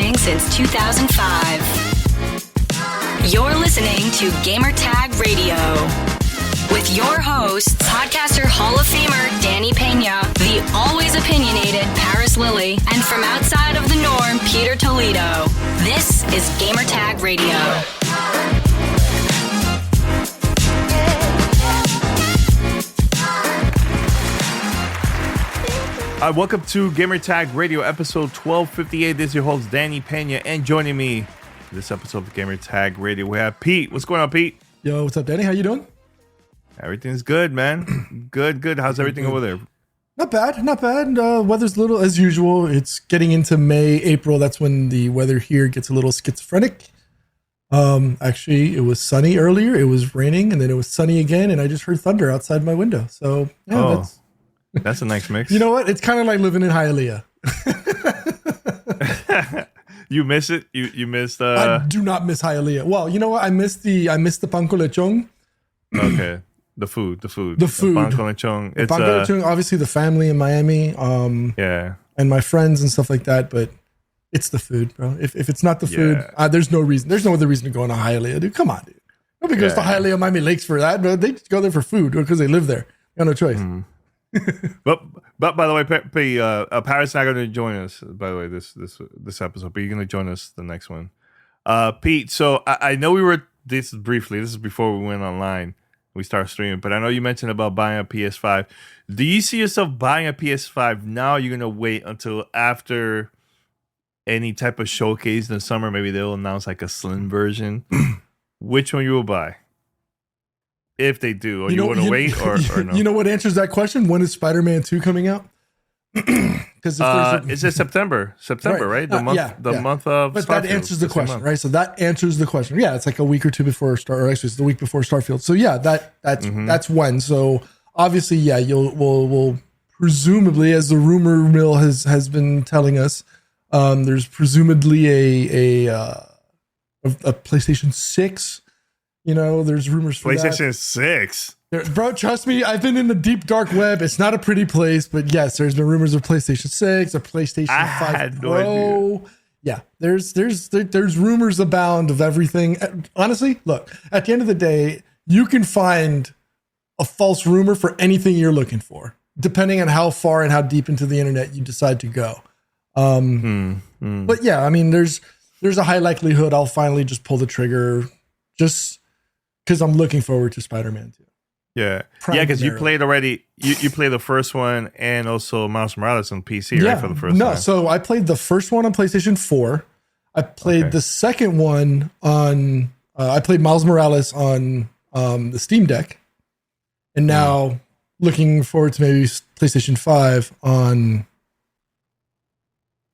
launching since 2005. You're listening to Gamertag Radio with your hosts, podcaster Hall of Famer Danny Peña, the always opinionated Paris Lily, and from outside of the norm, Peter Toledo. This is Gamertag Radio. Welcome to Gamertag Radio, episode 1258. This is your host, Danny Peña, and joining me in this episode of Gamertag Radio, we have Pete. What's going on, Pete? Yo, what's up, Danny? How you doing? Everything's good, man. Good. How's everything over there? Not bad. Weather's a little as usual. It's getting into May, April. That's when the weather here gets a little schizophrenic. Actually, it was sunny earlier. It was raining, and then it was sunny again, and I just heard thunder outside my window. So, yeah, that's a nice mix. You know what? It's kind of like living in Hialeah. You miss it? You missed I do not miss Hialeah. Well, you know what? I miss the pan con lechon. Okay. The food. The pan con lechon. Pan con lechon, obviously the family in Miami. Yeah. And my friends and stuff like that, but it's the food, bro. If it's not the food, there's no reason. There's no other reason to go to Hialeah, dude. Come on, dude. Nobody goes to Hialeah, Miami Lakes for that, but they just go there for food because they live there. You got no choice. But by the way, Paris is not going to join us. By the way, this episode, but you're going to join us the next one. Pete, so I know we were this is before we went online. We started streaming, but I know you mentioned about buying a PS5. Do you see yourself buying a PS5 now? You're going to wait until after any type of showcase in the summer? Maybe they'll announce like a slim version. Which one you will buy? If they do, or you want to wait, or no? You know what answers that question? When is Spider-Man 2 coming out? Because it's September, right? The month of. But Starfield. that answers the question, right? So that answers the question. Yeah, it's like a week or two before or actually it's the week before Starfield. So yeah, that's when. So obviously, yeah, we'll presumably, as the rumor mill has been telling us, there's presumably a PlayStation 6. You know, there's rumors for PlayStation 6. Bro, trust me, I've been in the deep dark web. It's not a pretty place, but yes, there's been rumors of PlayStation 6, or PlayStation 5 Pro. Yeah, there's rumors abound of everything. Honestly, look, at the end of the day, you can find a false rumor for anything you're looking for, depending on how far and how deep into the internet you decide to go. But yeah, I mean, there's a high likelihood I'll finally just pull the trigger, just because I'm looking forward to Spider-Man 2. Yeah, because you played already. You played the first one and also Miles Morales on PC, right? For the first time. So I played the first one on PlayStation 4. I played the second one on. I played Miles Morales on the Steam Deck, and now looking forward to maybe PlayStation 5 on.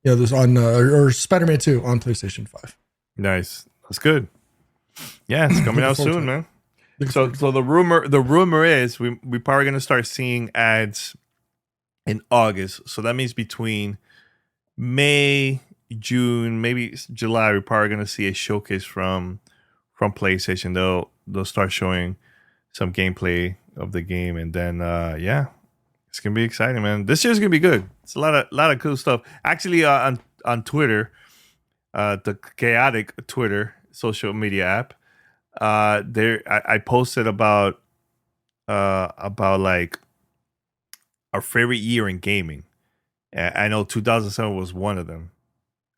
There's on or Spider-Man 2 on PlayStation 5. Nice, that's good. Yeah, it's coming out soon, man. So the rumor is we're probably gonna start seeing ads in August. So that means between May, June, maybe July, we're probably gonna see a showcase from PlayStation. They'll start showing some gameplay of the game, and then it's gonna be exciting, man. This year's gonna be good. It's a lot of cool stuff. Actually, on Twitter, the chaotic Twitter social media app. I posted about like our favorite year in gaming. I know 2007 was one of them.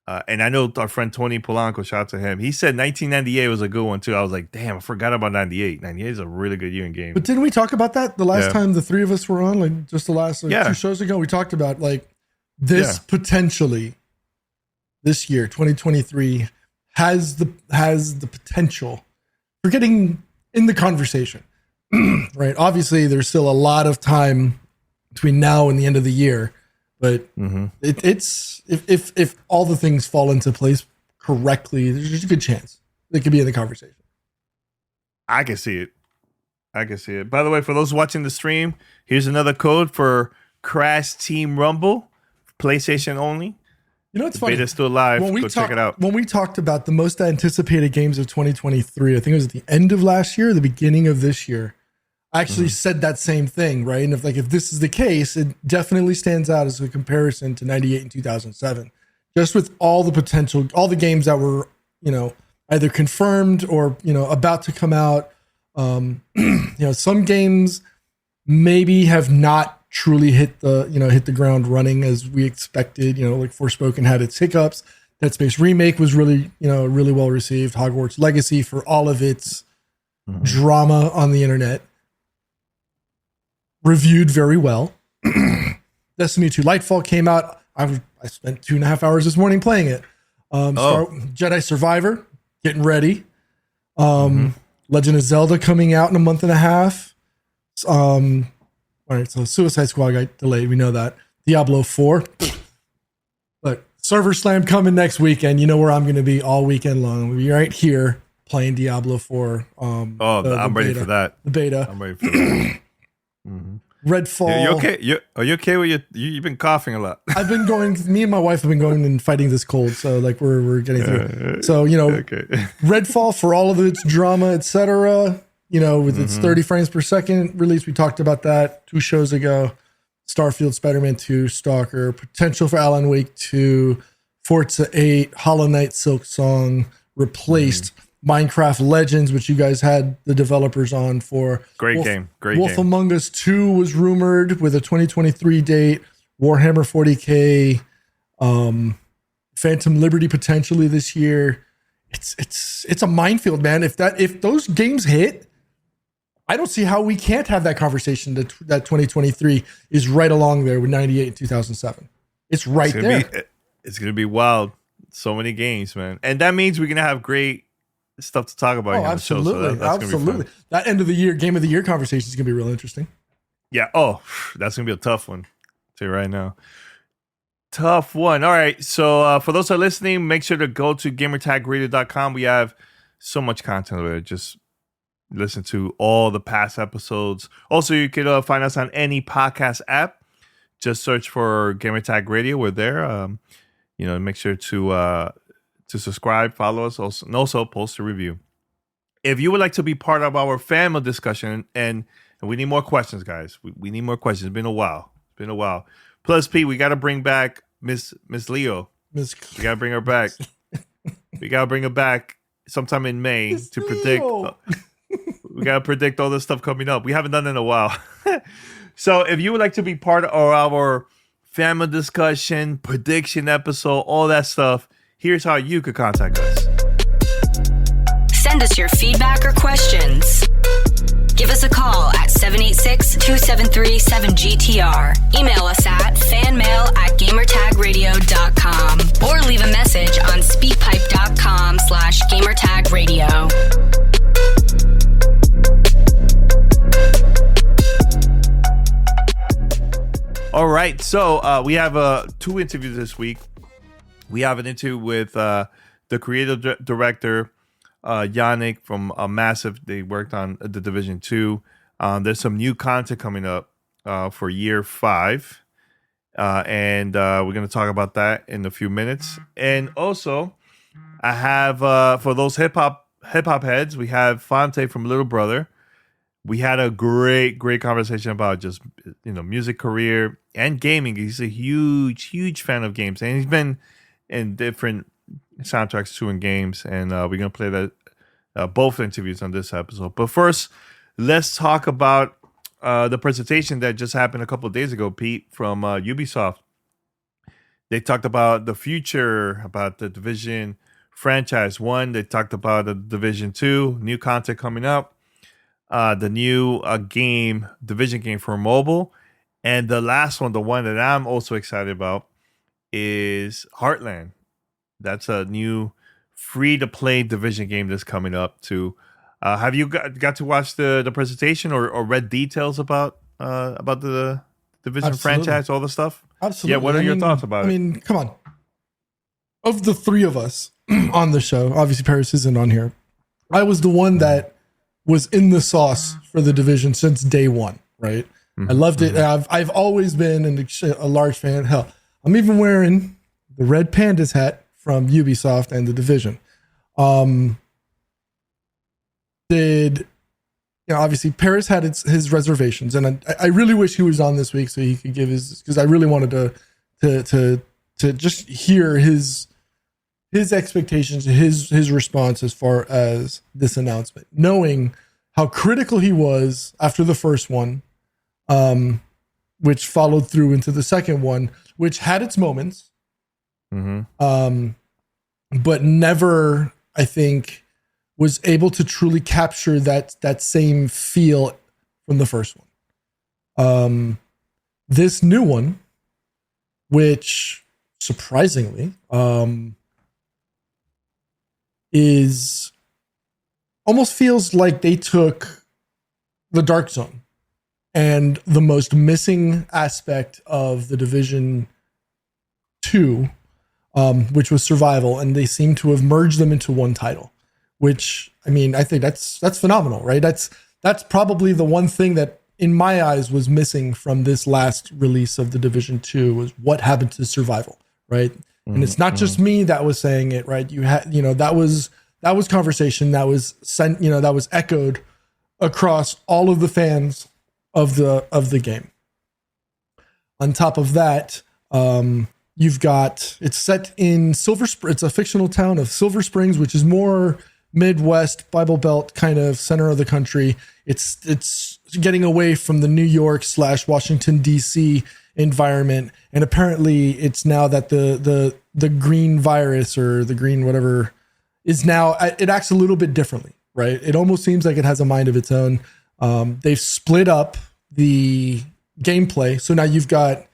And I know our friend Tony Polanco, shout out to him. He said 1998 was a good one too. I was like, damn, I forgot about 98. 98 is a really good year in gaming. But didn't we talk about that the last time the three of us were on? Like just the last 2 shows ago, we talked about like this potentially this year, 2023, has the potential for getting in the conversation, right? Obviously, there's still a lot of time between now and the end of the year, but it's if all the things fall into place correctly, there's a good chance they could be in the conversation. I can see it. By the way, for those watching the stream, here's another code for Crash Team Rumble, PlayStation only. You know, it's funny. Beta's still live. Go check it out. When we talked about the most anticipated games of 2023, I think it was at the end of last year, the beginning of this year, I actually said that same thing, right? And if this is the case, it definitely stands out as a comparison to 98 and 2007. just with all the potential, all the games that were, either confirmed or, about to come out. Some games maybe have not truly hit the ground running as we expected. Like Forspoken had its hiccups. Dead Space Remake was really well received. Hogwarts Legacy, for all of its drama on the internet, reviewed very well. Destiny 2 Lightfall came out. I spent 2.5 hours this morning playing it. Jedi Survivor, getting ready. Legend of Zelda coming out in a month and a half. All right, so Suicide Squad got delayed. We know that. Diablo 4. But Server Slam coming next weekend. You know where I'm going to be all weekend long. We'll be right here playing Diablo 4. I'm ready for that. The beta. I'm ready for that. Redfall. Yeah, you okay? Are you okay with you've been coughing a lot? I've been going. Me and my wife have been going and fighting this cold, so like we're getting through. So okay. Redfall, for all of its drama, etc. With its 30 frames per second release, we talked about that 2 shows ago. Starfield, Spider-Man 2, Stalker, potential for Alan Wake 2, Forza 8, Hollow Knight, Silk Song, replaced Minecraft Legends, which you guys had the developers on for. Great game. Wolf Among Us 2 was rumored with a 2023 date. Warhammer 40K, Phantom Liberty potentially this year. It's a minefield, man. If those games hit, I don't see how we can't have that conversation that 2023 is right along there with 98 and 2007. It's right there. It's going to be wild. So many games, man. And that means we're going to have great stuff to talk about. Absolutely. On the show, so Absolutely. That end of the year, game of the year conversation is going to be real interesting. Yeah. Oh, that's going to be a tough one. I'll tell you right now. Tough one. All right. So for those that are listening, make sure to go to gamertagradio.com. We have so much content over there. Just listen to all the past episodes. Also, you can find us on any podcast app. Just search for Gamertag Radio. We're there. Make sure to subscribe, follow us, and also post a review. If you would like to be part of our family discussion, and we need more questions, guys. We need more questions. It's been a while. Plus, Pete, we got to bring back Miss Leo. We got to bring her back. We got to bring her back sometime in May to predict. We got to predict all this stuff coming up. We haven't done it in a while. So if you would like to be part of our family discussion, prediction episode, all that stuff, here's how you could contact us. Send us your feedback or questions. Give us a call at 786-273-7GTR. Email us at fanmail@gamertagradio.com or leave a message on speakpipe.com/gamertagradio. All right, so we have 2 interviews this week. We have an interview with the creative director, Yannick from Massive. They worked on The Division 2. There's some new content coming up for year 5. And we're going to talk about that in a few minutes. And also, I have, for those hip-hop heads, we have Phonte from Little Brother. We had a great conversation about just, music career and gaming. He's a huge fan of games. And he's been in different soundtracks too in games. And we're going to play that both interviews on this episode. But first, let's talk about the presentation that just happened a couple of days ago, Pete, from Ubisoft. They talked about the future, about the Division franchise 1. They talked about the Division 2, new content coming up. The new Division game for mobile. And the last one, the one that I'm also excited about, is Heartland. That's a new free-to-play Division game that's coming up too. Have you got to watch the presentation or read details about the Division franchise, all the stuff? Absolutely. Yeah, what are your thoughts about it? I mean, come on. Of the 3 of us on the show, obviously Paris isn't on here. I was the one that was in the sauce for the Division since day 1, right? Mm-hmm. I loved it. I've always been a large fan. Hell, I'm even wearing the Red Pandas hat from Ubisoft and the Division. Obviously Paris had his reservations, and I really wish he was on this week so he could give his, because I really wanted to to just hear his expectations, his response as far as this announcement, knowing how critical he was after the first one, which followed through into the second one, which had its moments, but never, I think, was able to truly capture that same feel from the first one. This new one, which surprisingly is almost feels like they took the Dark Zone and the most missing aspect of the Division 2, which was survival, and they seem to have merged them into one title, which, I mean, I think that's phenomenal, right? That's probably the one thing that in my eyes was missing from this last release of the Division 2 was what happened to survival, right? And it's not just me that was saying it, right? You had, that was conversation that was sent, that was echoed across all of the fans of the game. On top of that, you've got, it's set in it's a fictional town of Silver Springs, which is more Midwest Bible Belt kind of center of the country. It's getting away from the New York / Washington DC environment, and apparently it's now that the green virus or the green whatever is now, it acts a little bit differently, right? It almost seems like it has a mind of its own. They've split up the gameplay, so now you've got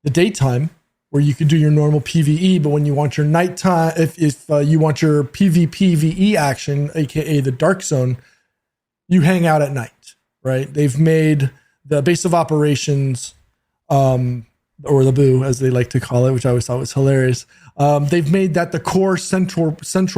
the daytime where you could do your normal PvE, but when you want your nighttime, if you want your PvPvE action, aka the Dark Zone, you hang out at night, right? They've made the base of operations, or the Boo, as they like to call it, which I always thought was hilarious. They've made that the core central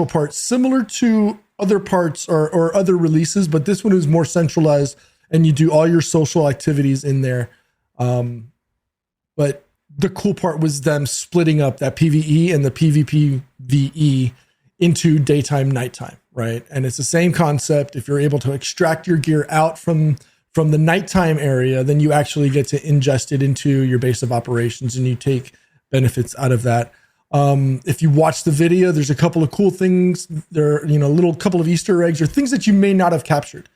part, similar to other parts or other releases, but this one is more centralized, and you do all your social activities in there. But the cool part was them splitting up that PvE and the PvPvE into daytime, nighttime, right? And it's the same concept. If you're able to extract your gear out from the nighttime area, then you actually get to ingest it into your base of operations, and you take benefits out of that. If you watch the video, there's a couple of cool things. There are, little couple of Easter eggs or things that you may not have captured.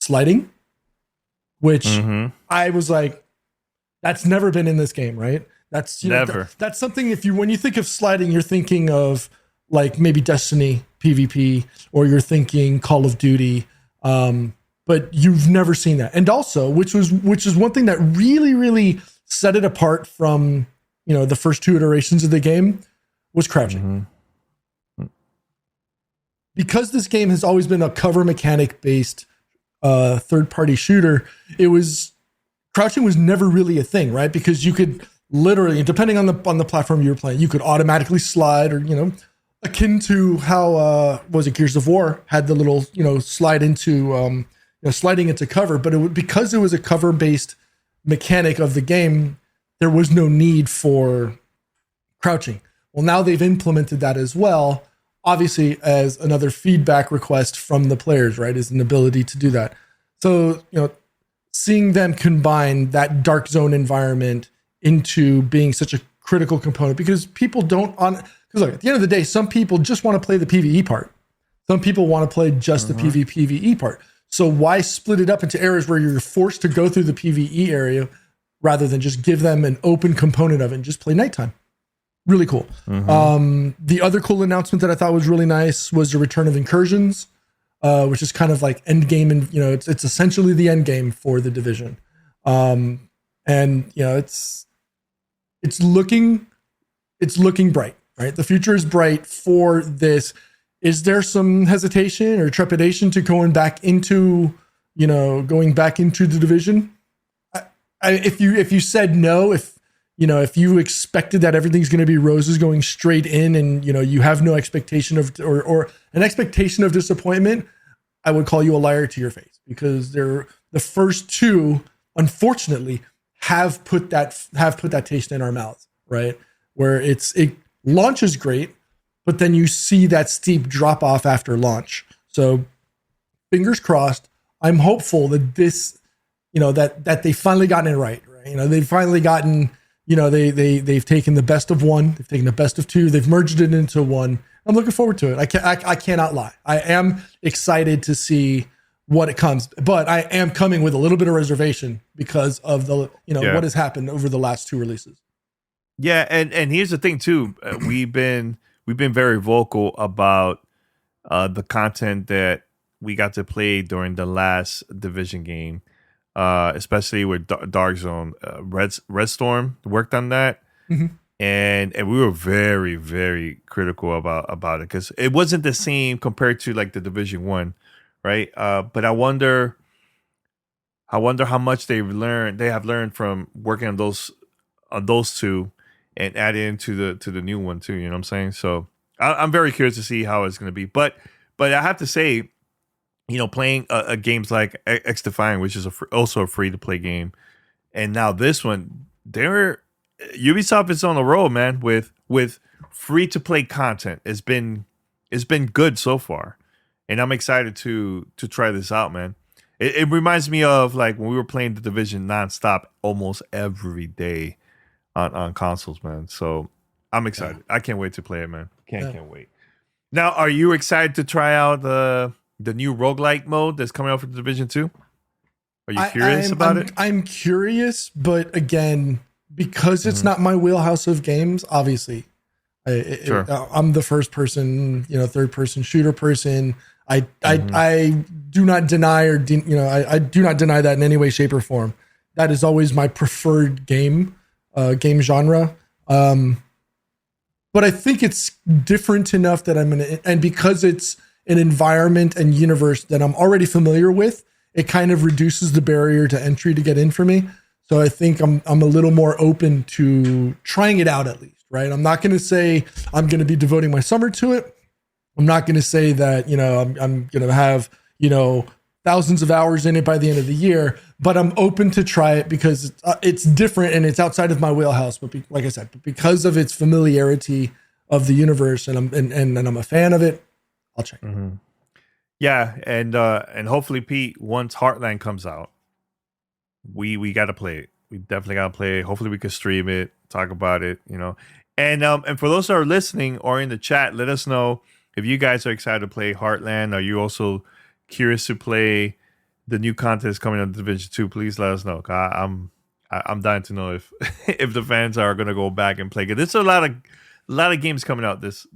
Sliding, which I was like, that's never been in this game, right? That's never. That's something, when you think of sliding, you're thinking of like maybe Destiny PvP, or you're thinking Call of Duty, but you've never seen that. And also, which is one thing that really, really set it apart from the first two iterations of the game, was crouching. Because this game has always been a cover mechanic based third-party shooter, crouching was never really a thing, right? Because you could literally, depending on the platform you were playing, you could automatically slide, or akin to how was it Gears of War had the little slide into sliding into cover, but because it was a cover-based mechanic of the game, there was no need for crouching. Well, now they've implemented that as well, obviously as another feedback request from the players, right? Is an ability to do that. So, seeing them combine that Dark Zone environment into being such a critical component, because people because look, at the end of the day, some people just want to play the PvE part. Some people want to play just the PvPvE part. So why split it up into areas where you're forced to go through the PvE area rather than just give them an open component of it and just play nighttime? Really cool. The other cool announcement that I thought was really nice was the return of incursions, which is kind of like end game, and it's essentially the end game for the Division. And it's looking bright, right? The future is bright for this. Is there some hesitation or trepidation to going back into the Division? If you said no, if you expected that everything's going to be roses going straight in, and you have no expectation of or an expectation of disappointment, I would call you a liar to your face, because the first two, unfortunately, have put that taste in our mouths, right? Where it launches great, but then you see that steep drop off after launch. So fingers crossed. I'm hopeful that this, that they finally gotten it right? They've finally gotten they've taken the best of one, they've taken the best of two, they've merged it into one. I'm looking forward to it. I cannot lie. I am excited to see what it comes, but I am coming with a little bit of reservation because of the what has happened over the last two releases. Yeah, and here's the thing too. We've been very vocal about the content that we got to play during the last Division game, especially with Dark Zone. Red Storm worked on that, and we were very, very critical about it because it wasn't the same compared to like the Division 1, right? But I wonder how much they have learned from working on those two and add into the new one too. You know what I'm saying? So I'm very curious to see how it's going to be. But I have to say, playing games like X Defiant, which is also a free to play game, and now this one, Ubisoft is on the roll, man. With free to play content, it's been good so far, and I'm excited to try this out, man. It reminds me of like when we were playing The Division nonstop almost every day on consoles, man. So I'm excited. I can't wait to play it, man. Can't wait. Now, are you excited to try out the new roguelike mode that's coming out for Division 2? Are you curious about it? I'm curious, but again, because it's not my wheelhouse of games, obviously, I'm the first person, third person shooter person. I do not deny I do not deny that in any way, shape, or form. That is always my preferred game genre. But I think it's different enough that and because it's an environment and universe that I'm already familiar with, it kind of reduces the barrier to entry to get in for me. So I think I'm a little more open to trying it out at least, right? I'm not going to say I'm going to be devoting my summer to it. I'm not going to say that, I'm going to have, thousands of hours in it by the end of the year, but I'm open to try it because it's different and it's outside of my wheelhouse. But like I said, because of its familiarity of the universe and I'm a fan of it, I'll check it. Yeah, and hopefully, Pete, once Heartland comes out, we got to play it. We definitely got to play it. Hopefully, we can stream it, talk about it, And for those that are listening or in the chat, let us know if you guys are excited to play Heartland. Are you also curious to play the new content coming on Division 2? Please let us know. I'm dying to know if if the fans are going to go back and play it. There's a lot of games coming out this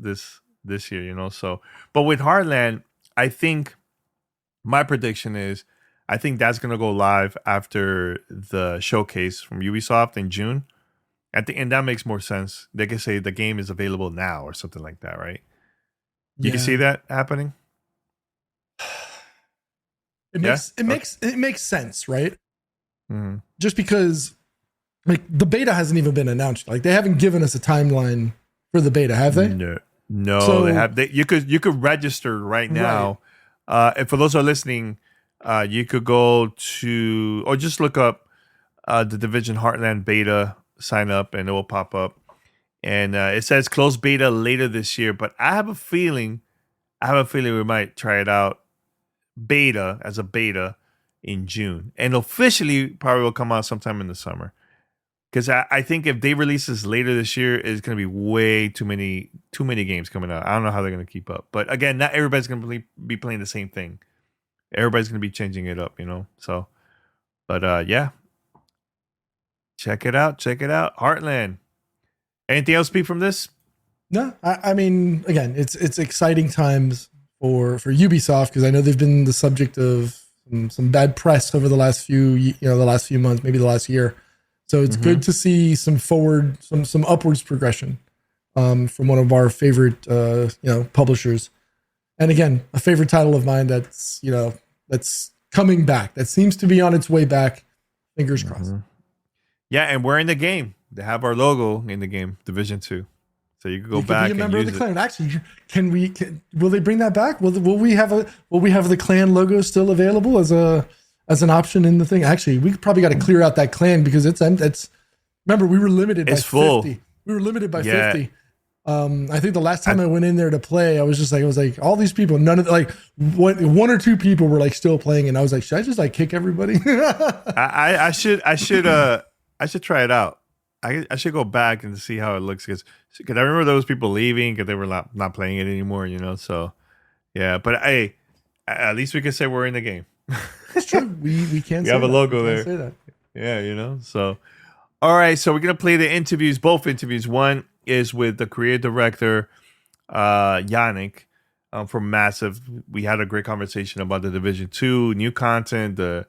year, So, but with Heartland, I think my prediction is I think that's going to go live after the showcase from Ubisoft in June. And that makes more sense. They can say the game is available now or something like that, right? You can see that happening. It makes sense, right? Just because like the beta hasn't even been announced. Like they haven't given us a timeline for the beta, have they? No, so, they have. You could register right now. Right. And for those who are listening, you could go to or just look up the Division Heartland beta, sign up, and it will pop up. And it says closed beta later this year, but I have a feeling we might try it out as a beta in June, and officially probably will come out sometime in the summer. Because I think if they release this later this year, it's going to be way too many games coming out. I don't know how they're going to keep up. But again, not everybody's going to be playing the same thing. Everybody's going to be changing it up, So, but yeah, check it out. Heartland. Anything else, Pete, from this? No, I mean, again, it's exciting times for Ubisoft because I know they've been the subject of some bad press over the last few months, maybe the last year. So it's good to see some upwards progression from one of our favorite publishers. And again, a favorite title of mine that's coming back. That seems to be on its way back. Fingers crossed. Yeah, and we're in the game. They have our logo in the game, Division 2. So you can go back and use it. Clan. Actually, will they bring that back? Will we have the clan logo still available as an option in the thing? Actually, we probably got to clear out that clan because it's remember we were limited by 50. We were limited by 50. I think the last time I went in there to play, I was like all these people, none of one or two people were like still playing, and I was like, should I just like kick everybody? I should try it out. I should go back and see how it looks because I remember those people leaving because they were not playing it anymore. So yeah. But hey, at least we can say we're in the game. It's true. We can. We have a logo there. Say that. Yeah. So all right. So we're gonna play the interviews. Both interviews. One is with the creative director Yannick from Massive. We had a great conversation about the Division 2 new content, the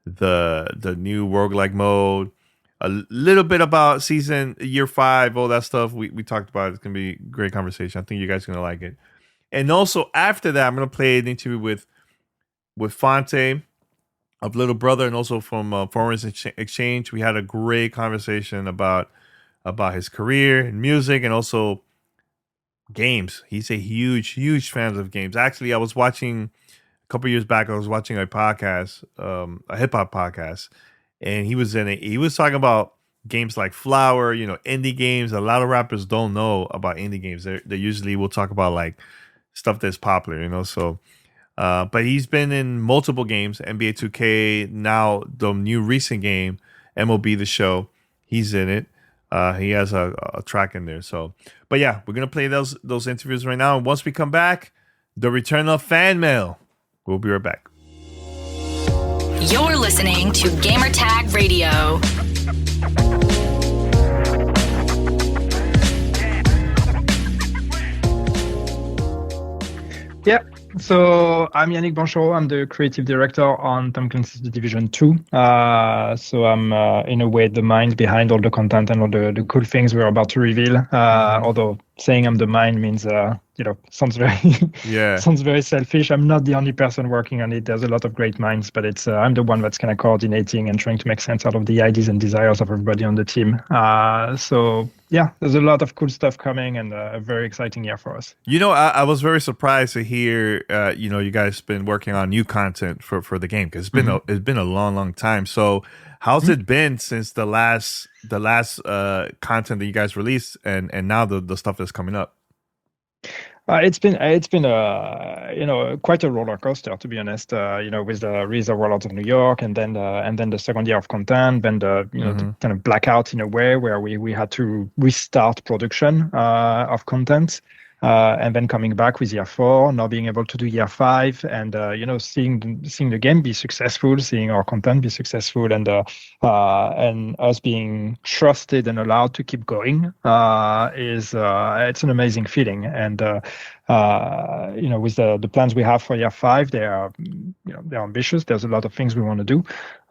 new roguelike mode, a little bit about year 5, all that stuff we talked about. It's gonna be a great conversation. I think you guys are gonna like it. And also after that, I'm gonna play an interview with Phonte of Little Brother, and also from Foreign Exchange. We had a great conversation about his career and music, and also games. He's a huge fan of games. Actually, I was watching a couple years back. I was watching a podcast, a hip hop podcast, and he was in it. He was talking about games like Flower, indie games. A lot of rappers don't know about indie games. They usually will talk about like stuff that's popular, So, but he's been in multiple games. NBA 2K, now the new recent game, MLB The Show. He's in it. He has a track in there. So, but yeah, we're gonna play those interviews right now. And once we come back, the return of fan mail. We'll be right back. You're listening to Gamertag Radio. Yeah. So I'm Yannick Banchereau. I'm the creative director on Tom Clancy's The Division 2. So I'm, in a way, the mind behind all the content and all the cool things we're about to reveal. Although saying I'm the mind means, sounds very selfish. I'm not the only person working on it. There's a lot of great minds, but it's I'm the one that's kind of coordinating and trying to make sense out of the ideas and desires of everybody on the team. So yeah, there's a lot of cool stuff coming, and a very exciting year for us. I was very surprised to hear, you guys been working on new content for the game, because it's been a long time. So how's it been since the last content that you guys released, and now the stuff that's coming up? It's been quite a roller coaster, to be honest. With the release of Warlords of New York, and then the second year of content, then the kind of blackout in a way where we had to restart production of content. And then coming back with year 4, now being able to do year 5, and seeing the game be successful, seeing our content be successful, and us being trusted and allowed to keep going it's an amazing feeling. And with the plans we have for year 5, they're ambitious. There's a lot of things we want to do,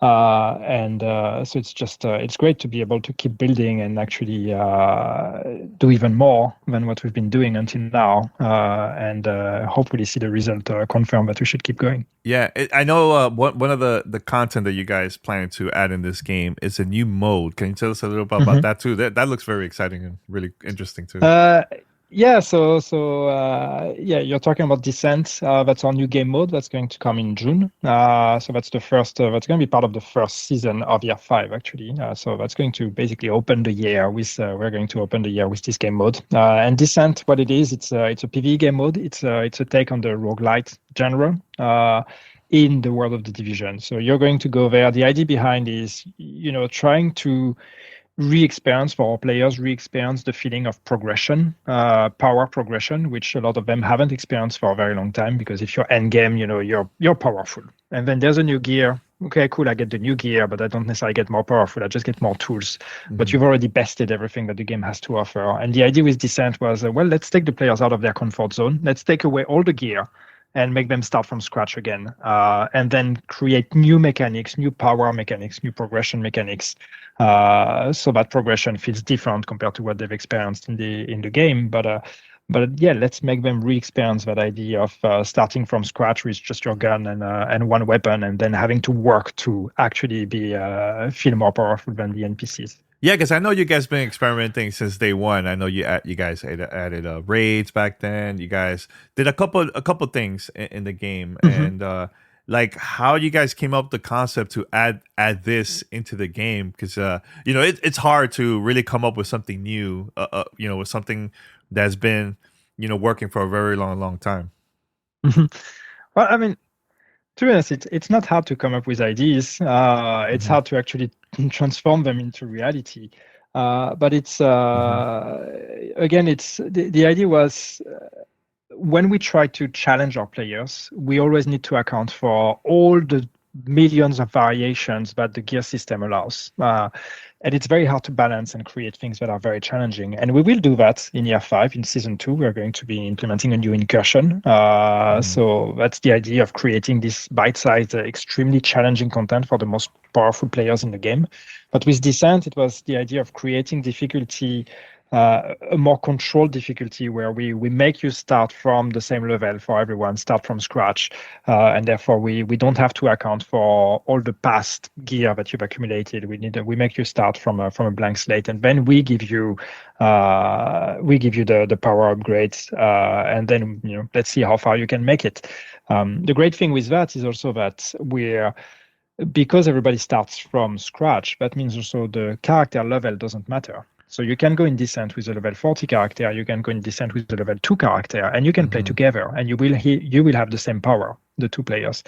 so it's just it's great to be able to keep building and actually do even more than what we've been doing until now, and hopefully see the result confirm that we should keep going. Yeah, I know one of the content that you guys plan to add in this game is a new mode. Can you tell us a little bit about that too? That looks very exciting and really interesting too. Yeah, so you're talking about Descent. That's our new game mode that's going to come in June. So that's the first. That's going to be part of the first season of year 5, actually. So that's going to basically open the year with. We're going to open the year with this game mode. And Descent, what it is, it's a PvE game mode. It's a take on the roguelite genre. In the world of the Division. So you're going to go there. The idea behind is, trying to re-experience for our players, re-experience the feeling of progression, power progression, which a lot of them haven't experienced for a very long time, because if you're endgame, you're powerful. And then there's a new gear. Okay, cool, I get the new gear, but I don't necessarily get more powerful. I just get more tools. But you've already bested everything that the game has to offer. And the idea with Descent was, let's take the players out of their comfort zone. Let's take away all the gear and make them start from scratch again, and then create new mechanics, new power mechanics, new progression mechanics, so that progression feels different compared to what they've experienced in the game. But yeah, let's make them re-experience that idea of starting from scratch with just your gun and one weapon, and then having to work to actually feel more powerful than the NPCs. Yeah, because I know you guys been experimenting since day one. I know you guys added raids back then. You guys did a couple things in the game, and how you guys came up with the concept to add this into the game, because it's hard to really come up with something new, with something that's been working for a very long time. Well, I mean, to be honest, it's not hard to come up with ideas. It's hard to actually transform them into reality. But it's again, it's the idea was when we try to challenge our players, we always need to account for all the millions of variations that the gear system allows. And it's very hard to balance and create things that are very challenging. And we will do that in year 5. In season 2, we're going to be implementing a new incursion. So that's the idea of creating this bite-sized, extremely challenging content for the most powerful players in the game. But with Descent, it was the idea of creating difficulty, a more controlled difficulty where we make you start from the same level for everyone, start from scratch, and therefore we don't have to account for all the past gear that you've accumulated. We make you start from a blank slate, and then we give you the power upgrades, and then let's see how far you can make it. The great thing with that is also that because everybody starts from scratch, that means also the character level doesn't matter. So you can go in Descent with a level 40 character, you can go in Descent with a level 2 character, and you can play together, and you will have the same power, the 2 players.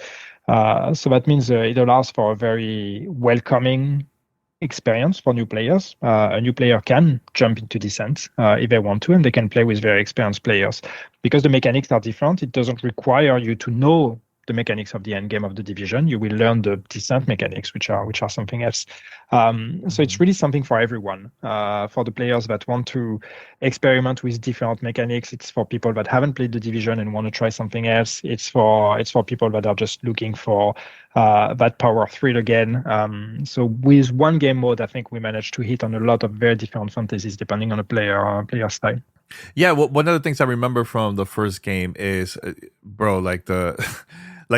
So that means it allows for a very welcoming experience for new players. A new player can jump into Descent if they want to, and they can play with very experienced players. Because the mechanics are different, it doesn't require you to know the mechanics of the end game of the Division. You will learn the Descent mechanics, which are something else. So it's really something for everyone. For the players that want to experiment with different mechanics, it's for people that haven't played the Division and want to try something else. It's for people that are just looking for that power thrill again. So with one game mode, I think we managed to hit on a lot of very different fantasies depending on the player style. Yeah, well, one of the things I remember from the first game is, like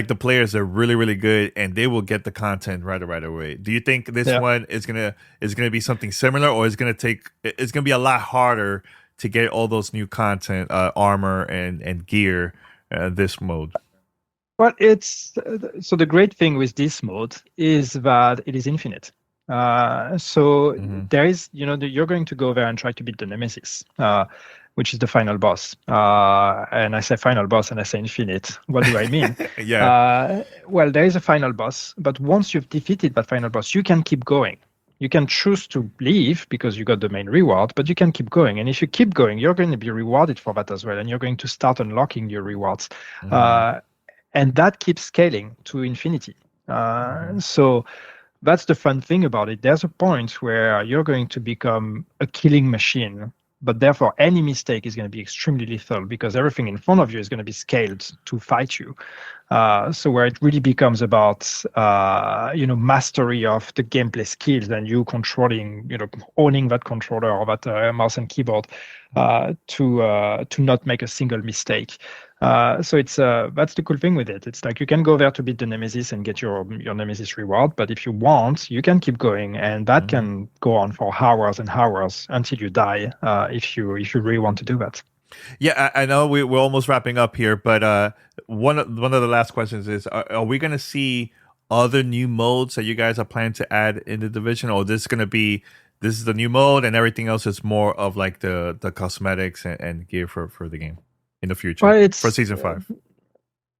the players are really, really good, and they will get the content right away. Do you think this one is gonna be something similar, or it's gonna be a lot harder to get all those new content, armor and gear, this mode? Well, so the great thing with this mode is that it is infinite. There is, you're going to go there and try to beat the Nemesis, which is the final boss. And I say final boss and I say infinite. What do I mean? Well, there is a final boss, but once you've defeated that final boss, you can keep going. You can choose to leave because you got the main reward, but you can keep going. And if you keep going, you're going to be rewarded for that as well. And you're going to start unlocking your rewards. And that keeps scaling to infinity. So that's the fun thing about it. There's a point where you're going to become a killing machine, but therefore any mistake is going to be extremely lethal because everything in front of you is going to be scaled to fight you. So where it really becomes about, mastery of the gameplay skills and you controlling, owning that controller or that mouse and keyboard to not make a single mistake. So it's that's the cool thing with it. It's like you can go there to beat the Nemesis and get your Nemesis reward, but if you want, you can keep going, and that can go on for hours and hours until you die. If you really want to do that. Yeah, I know we're almost wrapping up here, but one of the last questions is: Are we going to see other new modes that you guys are planning to add in the Division, or this is the new mode and everything else is more of like the cosmetics and gear for the game in the future for season 5?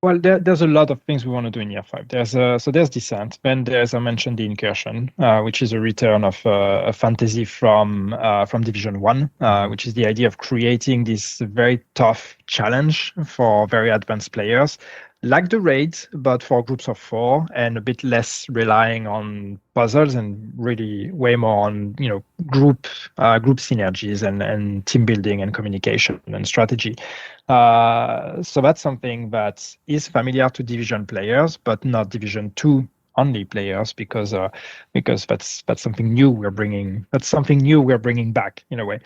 Well, there's a lot of things we want to do in year 5. There's Descent, then there's, I mentioned, the Incursion, which is a return of a fantasy from Division 1, which is the idea of creating this very tough challenge for very advanced players, like the raid, but for groups of 4 and a bit less relying on puzzles and really way more on group synergies and team building and communication and strategy. So that's something that is familiar to Division players, but not Division 2 only players, because that's something new we're bringing. That's something new we're bringing back in a way.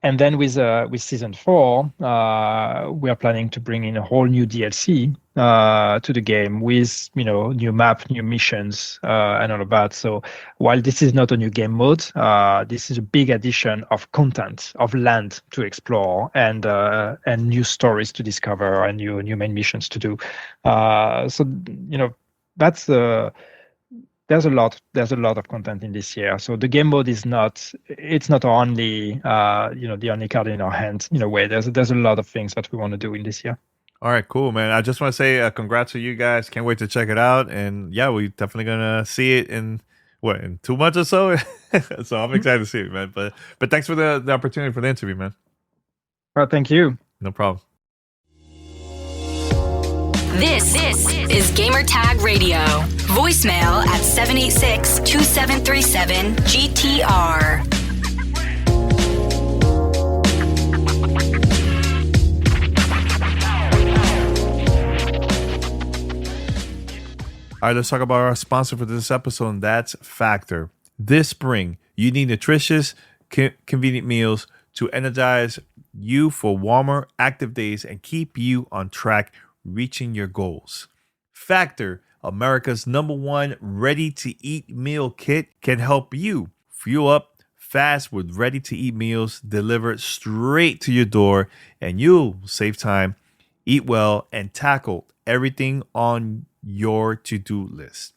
And then with season 4, we are planning to bring in a whole new DLC to the game with new map, new missions, and all of that. So while this is not a new game mode, this is a big addition of content, of land to explore, and new stories to discover, and new main missions to do. So that's there's a lot of content in this year. So the game mode is not only the only card in our hand in a way. There's a lot of things that we want to do in this year. All right, cool, man. I just want to say congrats to you guys. Can't wait to check it out. And yeah, we're definitely gonna see it in what, in 2 months or so. So I'm excited to see it, man. But thanks for the opportunity for the interview, man. Well, thank you. No problem. This is Gamertag Radio. Voicemail at 786-2737-GTR. All right, let's talk about our sponsor for this episode, and that's Factor. This spring, you need nutritious, convenient meals to energize you for warmer, active days and keep you on track reaching your goals. Factor, America's #1 ready-to-eat meal kit, can help you fuel up fast with ready-to-eat meals delivered straight to your door, and you'll save time, eat well, and tackle everything on your to-do list.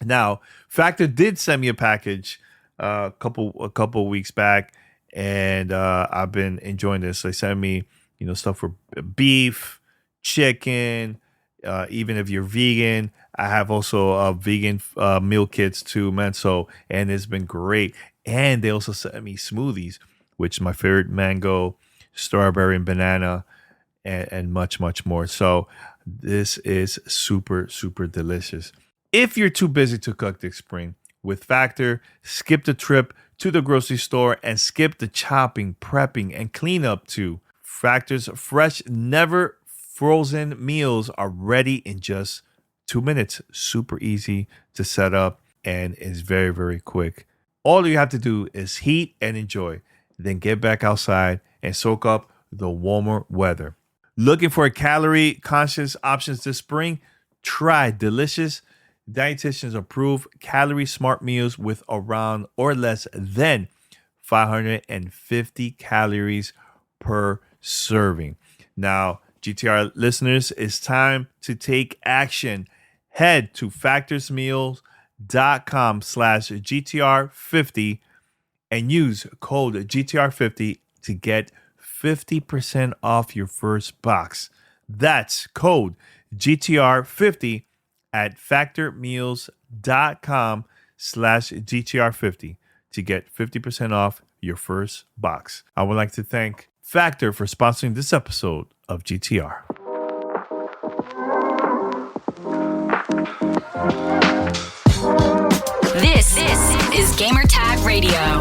Now, Factor did send me a package a couple weeks back, and I've been enjoying this. They sent me, stuff for beef, chicken, even if you're vegan. I have also vegan meal kits too, man. So, and it's been great. And they also sent me smoothies, which is my favorite: mango, strawberry, and banana, and much, much more. So this is super, super delicious. If you're too busy to cook this spring, with Factor, skip the trip to the grocery store and skip the chopping, prepping, and cleanup too. Factor's fresh, never frozen meals are ready in just 2 minutes. Super easy to set up and is very, very quick. All you have to do is heat and enjoy, then get back outside and soak up the warmer weather. Looking for calorie-conscious options this spring? Try delicious, dietitians-approved, calorie-smart meals with around or less than 550 calories per serving. Now, GTR listeners, it's time to take action. Head to factorsmeals.com/GTR50 and use code GTR50 to get 50% off your first box. That's code GTR50 at factormeals.com/GTR50 to get 50% off your first box. I would like to thank Factor for sponsoring this episode of GTR. This is Gamertag Radio.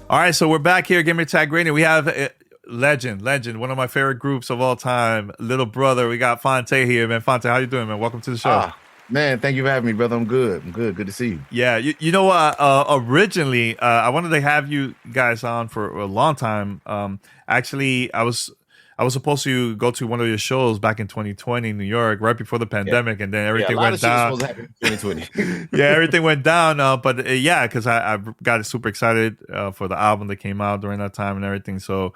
All right, so we're back here, Gamertag Radio. We have legend, one of my favorite groups of all time, Little Brother. We got Phonte here, man. Phonte, how you doing, man? Welcome to the show. Man, thank you for having me, brother. I'm good. Good to see you. Yeah, you know what? Originally, I wanted to have you guys on for a long time. Actually, I was supposed to go to one of your shows back in 2020 in New York, right before the pandemic, and then everything went down. Supposed to happen in 2020. Yeah, everything went down. But because I got super excited for the album that came out during that time and everything. So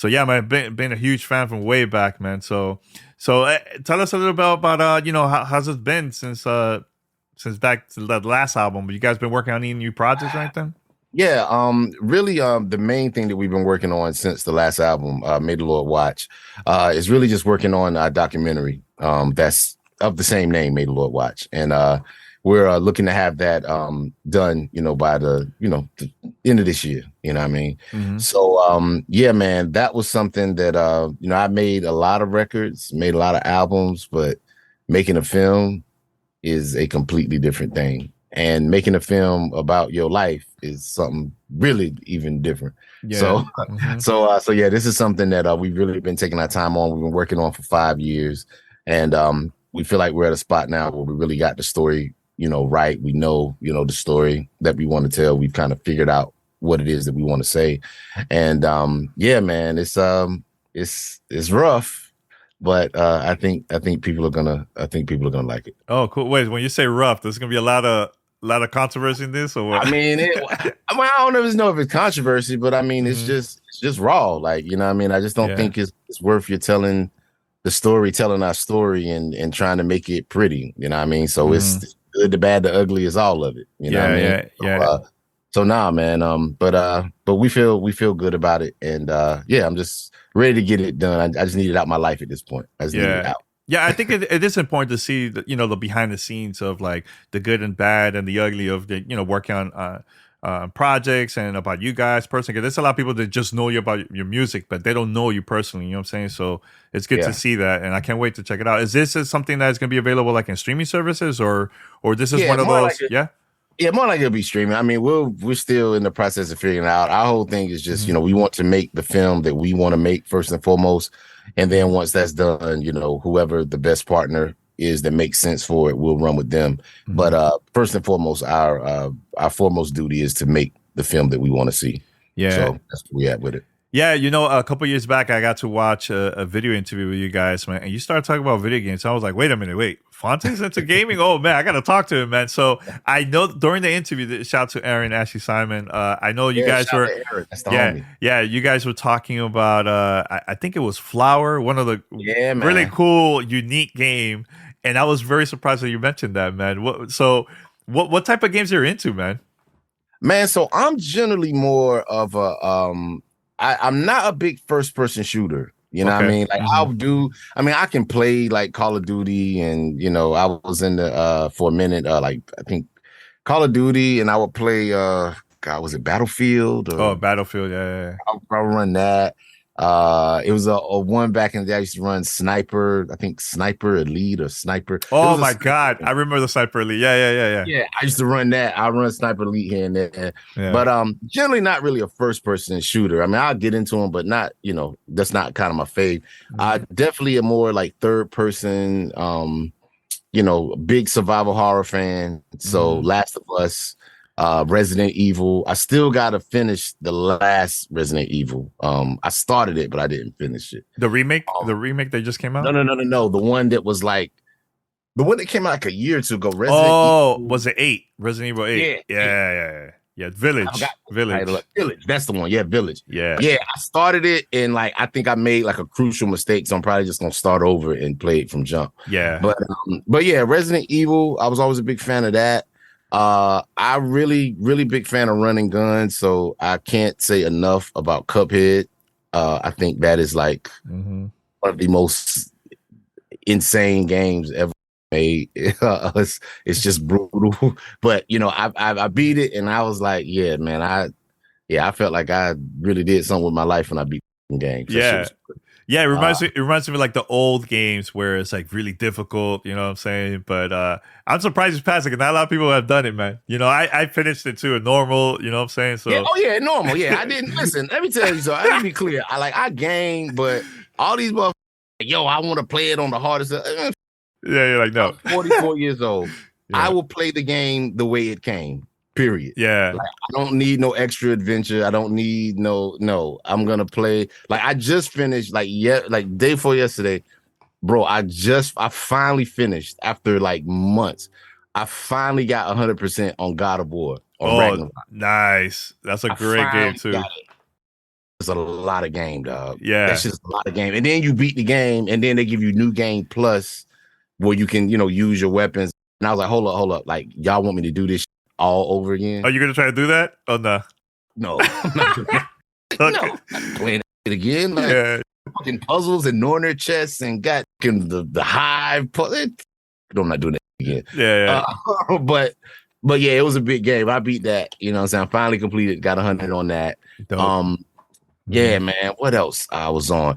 yeah, man, been a huge fan from way back, man. So tell us a little bit about how's it been since back to the last album. You guys been working on any new projects or anything? Yeah, really, the main thing that we've been working on since the last album, May the Lord Watch, is really just working on a documentary that's of the same name, May the Lord Watch, and we're looking to have that done, by the the end of this year. You know what I mean? Mm-hmm. So yeah, man, that was something that I made a lot of records, made a lot of albums, but making a film is a completely different thing. And making a film about your life is something really even different. Yeah. So, so yeah, this is something that we've really been taking our time on. We've been working on for 5 years, and we feel like we're at a spot now where we really got the story, right. We know, the story that we want to tell. We've kind of figured out what it is that we want to say, and yeah, man, it's rough. But I think people are gonna like it. Oh, cool! Wait, when you say rough, there's gonna be a lot of controversy in this, or what? I mean, I don't know if it's controversy, but I mean, it's just raw. Like, I mean, I just don't think it's worth you telling our story and trying to make it pretty. You know what I mean? So it's the good, the bad, the ugly is all of it. You know what I mean? So nah, man. But we feel good about it, and yeah, I'm just ready to get it done. I just need it out my life at this point. I just need it out. Yeah, I think it is important to see the, the behind the scenes of like the good and bad and the ugly of the working on projects and about you guys personally. Because there's a lot of people that just know you about your music, but they don't know you personally. You know what I'm saying? So it's good to see that, and I can't wait to check it out. Is this something that's going to be available like in streaming services, or this is one of those? Yeah, more like it'll be streaming. I mean, we're still in the process of figuring it out. Our whole thing is just, we want to make the film that we want to make first and foremost. And then once that's done, whoever the best partner is that makes sense for it, we'll run with them. But first and foremost, our foremost duty is to make the film that we want to see. Yeah. So that's where we at with it. Yeah, a couple years back, I got to watch a video interview with you guys, man, and you started talking about video games. So I was like, wait a minute, Phonte's into gaming? Oh, man, I got to talk to him, man. So I know during the interview, shout out to Aaron, Ashley, Simon, I know you guys were, you guys were talking about, I think it was Flower, one of the really cool, unique game, and I was very surprised that you mentioned that, man. What type of games are you into, man? Man, so I'm generally more of a, I'm not a big first person shooter. You know what I mean? Like I can play like Call of Duty, and I was in the for a minute, like I think Call of Duty, and I would play was it Battlefield? Battlefield, yeah. I'll run that. It was a one back in the day. I used to run Sniper, I think Sniper Elite or Sniper. Oh my God. I remember the Sniper Elite. Yeah. Yeah, I used to run that. I run Sniper Elite here and there. Yeah. But generally not really a first person shooter. I mean, I'll get into them, but not, that's not kind of my fave. Definitely a more like third person, big survival horror fan. So Last of Us, Resident Evil. I still gotta finish the last Resident Evil. I started it, but I didn't finish it. The remake that just came out? No. The one that was like the one that came out like a year or two ago. Evil. Was it 8? Resident Evil 8. Yeah. Village. That's the one. Yeah, Village. Yeah. I started it, and like I think I made like a crucial mistake, so I'm probably just gonna start over and play it from jump. Yeah. But yeah, Resident Evil. I was always a big fan of that. I really big fan of running guns, so I can't say enough about Cuphead. I think that is like one of the most insane games ever made. It's just brutal, but I beat it, and I was like, yeah, man, I felt like I really did something with my life when I beat the game. So yeah, it reminds me of like the old games where it's like really difficult, you know what I'm saying? But I'm surprised it's passing, because not a lot of people have done it, man. I finished it too, normal, you know what I'm saying? So normal. Yeah, I didn't listen. Let me tell you, so I didn't be clear. I game, but all these motherfuckers, I want to play it on the hardest. Yeah, you're like, no. I'm 44 years old. I will play the game the way it came. Period. Yeah. Like, I don't need no extra adventure. I don't need no. I'm gonna play. Like I just finished like day before yesterday, bro. I finally finished after like months. I finally got 100% on God of War. Ragnarok. Nice. That's a great game too. It's a lot of game, dog. Yeah. That's just a lot of game. And then you beat the game, and then they give you new game plus where you can, use your weapons. And I was like, hold up. Like, y'all want me to do this all over again? Are you going to try to do that? Oh, no. No, I'm not doing that. Okay. No, I'm not playing it again. Like, fucking puzzles and Norner chests and got the hive. I'm not doing that again. Yeah. But yeah, it was a big game. I beat that. You know what I'm saying? I finally completed, got 100 on that. Dope. Yeah, man. What else I was on?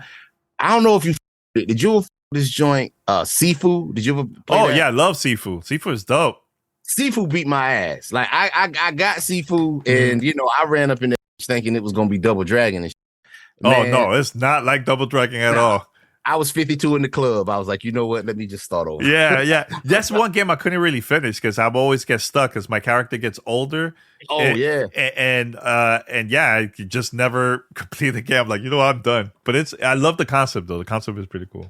I don't know if you did you this joint Sifu? Did you ever play that? Yeah, I love Sifu. Sifu is dope. Sifu beat my ass. Like I got Sifu, and I ran up in there thinking it was gonna be Double Dragon and shit. Man, no, it's not like Double Dragon at all. I was 52 in the club. I was like, you know what? Let me just start over. Yeah. That's one game I couldn't really finish because I always get stuck because my character gets older. And I just never complete the game. I'm like, I'm done. But I love the concept though. The concept is pretty cool.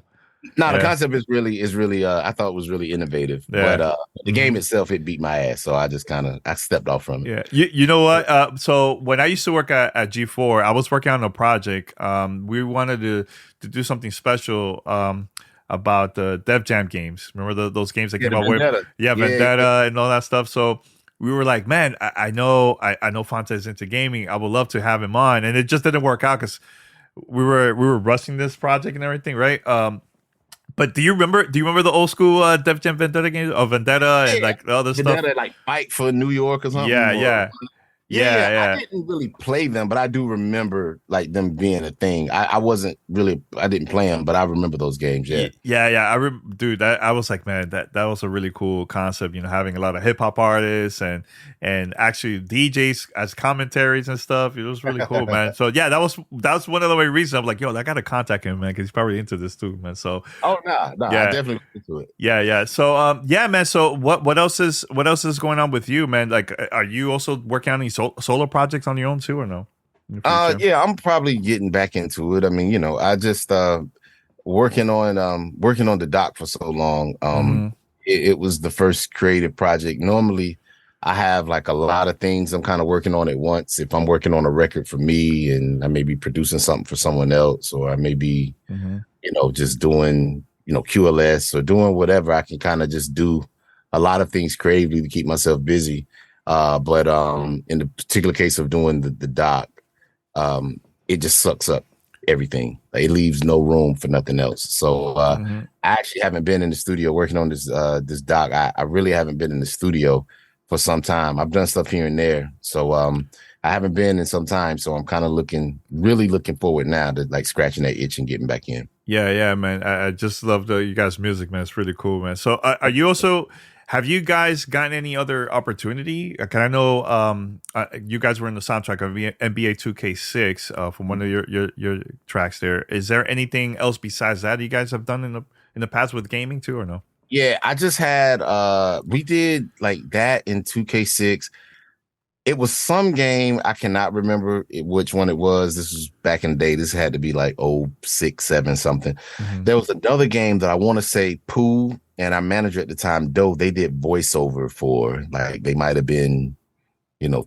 The concept is really I thought it was really innovative. Yeah. But the game itself, it beat my ass. So I just I stepped off from it. Yeah. You know what? So when I used to work at G4, I was working on a project. We wanted to do something special about the Dev Jam games. Remember those games that came out with Vendetta and all that stuff. So we were like, man, I know Phonte is into gaming. I would love to have him on, and it just didn't work out because we were rushing this project and everything, right? But do you remember the old school Def Jam Vendetta games of Vendetta and like all this stuff? Vendetta, like Fight for New York or something. Yeah. I didn't really play them, but I do remember like them being a thing. I didn't play them, but I remember those games. Yeah. Dude, I was like, man, that was a really cool concept. Having a lot of hip hop artists and actually DJs as commentaries and stuff. It was really cool, man. So yeah, that was one of the reasons I'm like, yo, I gotta contact him, man, because he's probably into this too, man. So no, yeah. I definitely into it. Yeah. So yeah, man. So what else is going on with you, man? Like, are you also working on any solo projects on your own too, or no? Yeah, I'm probably getting back into it. I mean, I just working on the doc for so long. It was the first creative project. Normally I have like a lot of things I'm kind of working on at once. If I'm working on a record for me and I may be producing something for someone else, or I may be just doing QLS or doing whatever, I can kind of just do a lot of things creatively to keep myself busy. But in the particular case of doing the doc, it just sucks up everything. Like, it leaves no room for nothing else. So I actually haven't been in the studio working on this doc. I really haven't been in the studio for some time. I've done stuff here and there. So I haven't been in some time. So I'm kind of really looking forward now to like scratching that itch and getting back in. Yeah, man. I just love you guys' music, man. It's really cool, man. So are you also... Have you guys gotten any other opportunity? Can I know you guys were in the soundtrack of NBA 2K6 from one of your tracks there. Is there anything else besides that you guys have done in the past with gaming too, or no? Yeah, I just had we did like that in 2K6. It was some game, I cannot remember which one it was. This was back in the day. This had to be like 06, 07 something. There was another game that I want to say Pooh and our manager at the time, Doe, they did voiceover for, like, they might have been,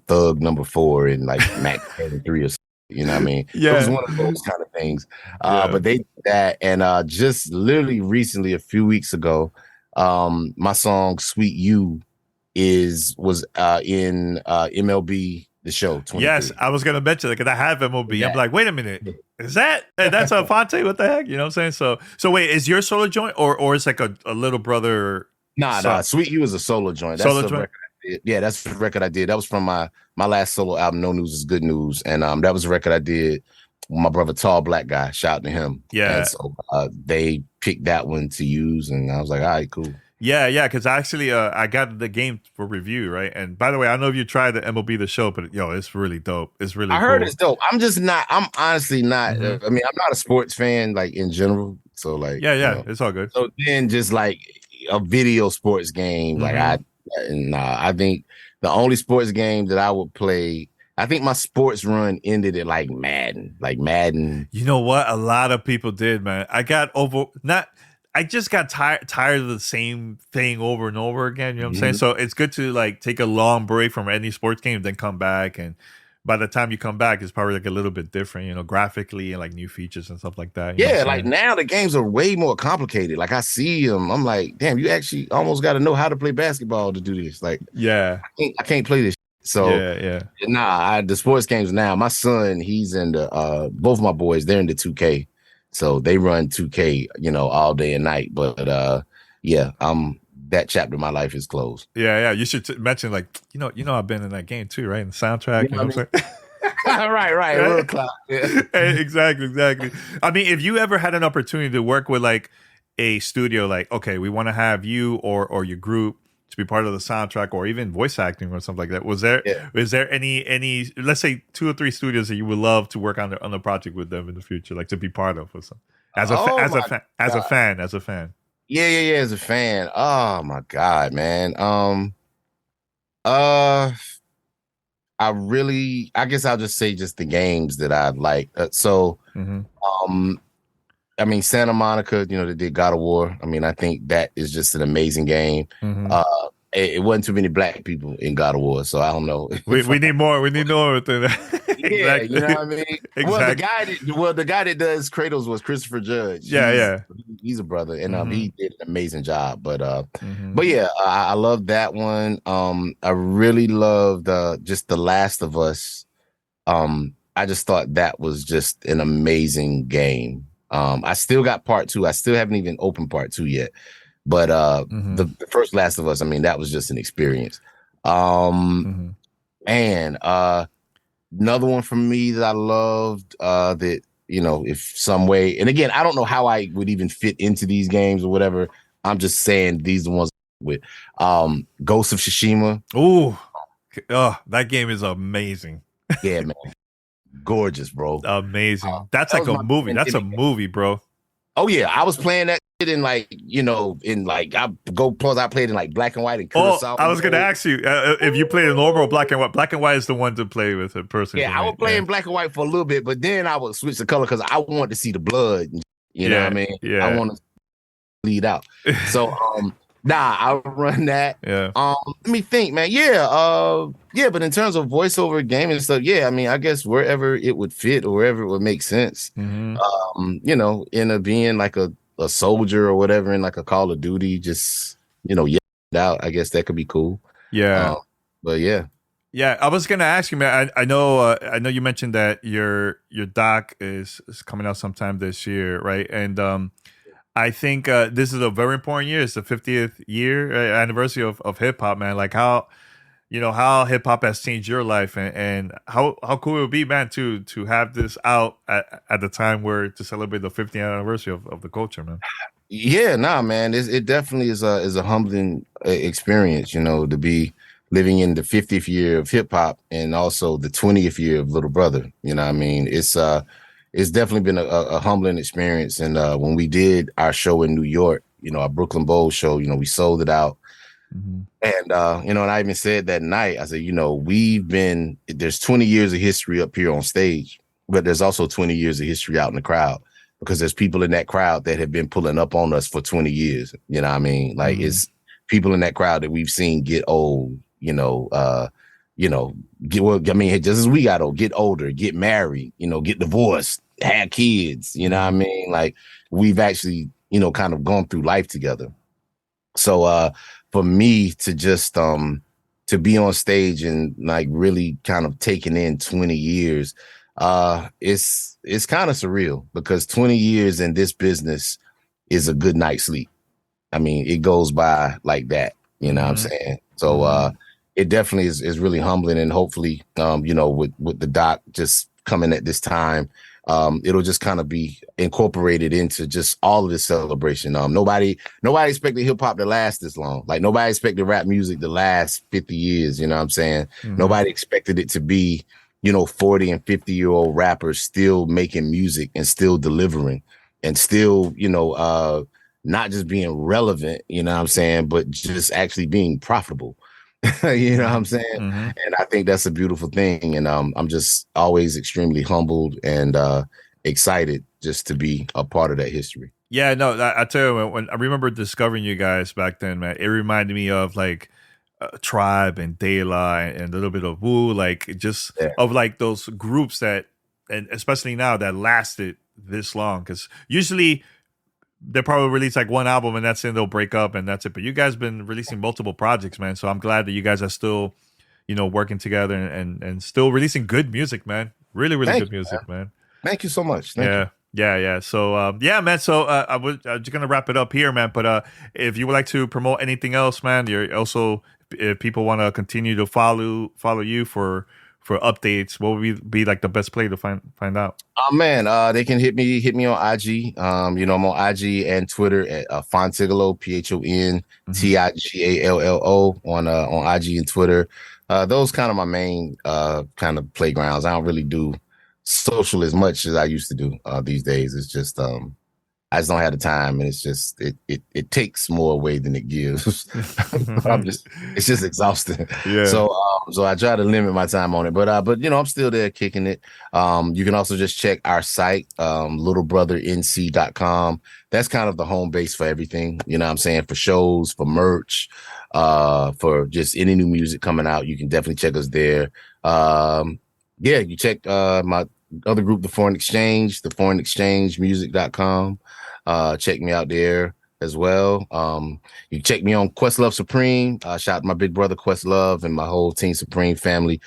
Thug number 4 and like Mac 3 or something. You know what I mean? Yeah. It was one of those kind of things. But they did that. And just literally recently, a few weeks ago, my song Sweet You was in MLB The Show 23. Yes, I was gonna mention that because I have MLB. Yeah. I'm like, wait a minute, that's a Phonte? What the heck? You know what I'm saying? So wait, is your solo joint or it's like a little brother? Nah. Sweet You is a solo joint. That's the record I did. Yeah, that's the record I did. That was from my last solo album, No News Is Good News, and that was a record I did with my brother, Tall Black Guy. Shout out to him. Yeah. And so they picked that one to use, and I was like, all right, cool. Yeah, because actually I got the game for review, right? And by the way, I don't know if you tried the MLB The Show, but it's really dope. It's really I heard it's dope. I'm honestly not, I mean, I'm not a sports fan, like, in general. So, like, yeah, it's all good. So then just like a video sports game, like I think the only sports game that I would play, I think my sports run ended at like Madden. You know what? A lot of people did, man. I just got tired of the same thing over and over again. You know what I'm saying? So it's good to like take a long break from any sports game, then come back. And by the time you come back, it's probably like a little bit different, graphically and like new features and stuff like that. Yeah, like now the games are way more complicated. Like I see them, I'm like, damn, you actually almost got to know how to play basketball to do this. Like, yeah, I can't play this. So the sports games now. My son, he's into both my boys. They're into 2K. So they run 2K, all day and night. But that chapter of my life is closed. Yeah. You should mention, like, I've been in that game too, right? In the soundtrack. You know what I'm saying? right. World clock. Yeah. Hey, exactly. I mean, if you ever had an opportunity to work with like a studio, like, okay, we want to have you or your group to be part of the soundtrack or even voice acting or something like that. Is there any let's say 2 or 3 studios that you would love to work on the project with them in the future, like to be part of or something? As a fan. Yeah, as a fan. Oh my God, man. I guess I'll just say just the games that I like. I mean, Santa Monica, they did God of War. I mean, I think that is just an amazing game. It wasn't too many black people in God of War, so I don't know. We need more. We need more than that. Yeah, you know what I mean? Exactly. Well, the guy that does Kratos was Christopher Judge. He's a brother, and he did an amazing job. But yeah, I love that one. I really loved just The Last of Us. I just thought that was just an amazing game. I still got part 2. I still haven't even opened part 2 yet. But the first Last of Us, I mean, that was just an experience. And another one from me that I loved that, if some way, and again, I don't know how I would even fit into these games or whatever. I'm just saying these are the ones with Ghost of Tsushima. Ooh, that game is amazing. Yeah, man. Gorgeous, bro. Amazing. That's like a movie. That's a movie, bro. Oh yeah, I was playing that shit in I played in like black and white and Kurosawa. I was gonna ask you if you played in normal or black and white. Black and white is the one to play with a person. Yeah, I was playing black and white for a little bit, but then I would switch the color because I wanted to see the blood. You know what I mean? Yeah. I want to bleed out. So I'll run that. Yeah. Let me think, man. Yeah, but in terms of voiceover gaming and stuff, yeah, I mean, I guess wherever it would fit or wherever it would make sense. In being like a soldier or whatever in like a Call of Duty, just yell it out. I guess that could be cool. Yeah. But yeah. Yeah, I was gonna ask you, man. I know you mentioned that your doc is coming out sometime this year, right? And I think this is a very important year. It's the 50th year anniversary of hip hop, man. Like how hip hop has changed your life, and how cool it would be, man, to have this out at the time where to celebrate the 50th anniversary of the culture, man. Yeah, nah, man. It definitely is a humbling experience, to be living in the 50th year of hip hop and also the 20th year of Little Brother. You know what I mean? It's definitely been a humbling experience. And when we did our show in New York, our Brooklyn Bowl show, we sold it out. And, and I even said that night, I said, there's 20 years of history up here on stage, but there's also 20 years of history out in the crowd because there's people in that crowd that have been pulling up on us for 20 years. You know what I mean? Like it's people in that crowd that we've seen get old, just as we got old, get older, get married, get divorced, have kids, you know what I mean? Like we've actually, kind of gone through life together. So for me to just to be on stage and like really kind of taking in 20 years, it's kind of surreal because 20 years in this business is a good night's sleep. I mean, it goes by like that, you know what I'm saying? So it definitely is really humbling, and hopefully, with the doc just coming at this time, it'll just kind of be incorporated into just all of this celebration. Nobody expected hip hop to last this long. Like nobody expected rap music to last 50 years. You know what I'm saying? Nobody expected it to be, 40 and 50-year-old rappers still making music and still delivering and still, not just being relevant, you know what I'm saying, but just actually being profitable. You know what I'm saying? And I think that's a beautiful thing. And I'm just always extremely humbled and excited just to be a part of that history. Yeah, no, I tell you, when I remember discovering you guys back then, man, it reminded me of like Tribe and De La and a little bit of Wu, like just of like those groups that, and especially now, that lasted this long. Because usually they probably release like one album and that's it, they'll break up and that's it. But you guys been releasing multiple projects, man. So I'm glad that you guys are still, working together and still releasing good music, man. Really, really good music, man. Thank you so much. Thank you. Yeah. So, man. So I'm just going to wrap it up here, man. But if you would like to promote anything else, man, you're also, if people want to continue to follow you for updates, what would be like the best play to find out? Oh man, they can hit me on IG. I'm on IG and Twitter at Phontigalo, PHONTIGALLO on IG and Twitter. Those kind of my main kind of playgrounds. I don't really do social as much as I used to do these days. It's just I just don't have the time, and it's just it takes more away than it gives. It's just exhausting. Yeah. So I try to limit my time on it, but I'm still there kicking it. You can also just check our site, littlebrothernc.com. That's kind of the home base for everything. You know what I'm saying? For shows, for merch, for just any new music coming out, you can definitely check us there. yeah, you check my other group, the Foreign Exchange, the foreignexchangemusic.com. Check me out there as well. You check me on Questlove Supreme. Shout out to my big brother Questlove and my whole Team Supreme family.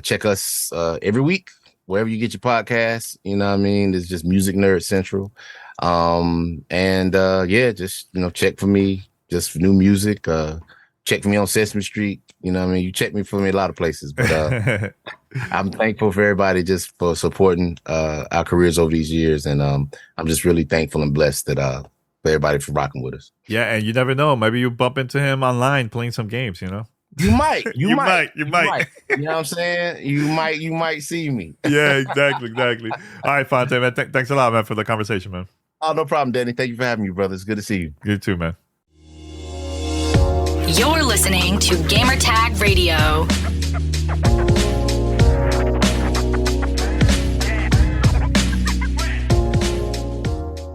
Check us every week wherever you get your podcasts. You know what I mean? It's just Music Nerd Central. Yeah, just check for me just for new music. Check for me on Sesame Street. You know what I mean? You check me for me a lot of places, but I'm thankful for everybody just for supporting our careers over these years, and I'm just really thankful and blessed that for everybody for rocking with us. Yeah, and you never know. Maybe you bump into him online playing some games. You might. You might. You know what I'm saying? You might see me. Yeah, exactly. All right, Phonte, man. Thanks a lot, man, for the conversation, man. Oh, no problem, Danny. Thank you for having me, brother. It's good to see you. You too, man. You're listening to Gamertag Radio.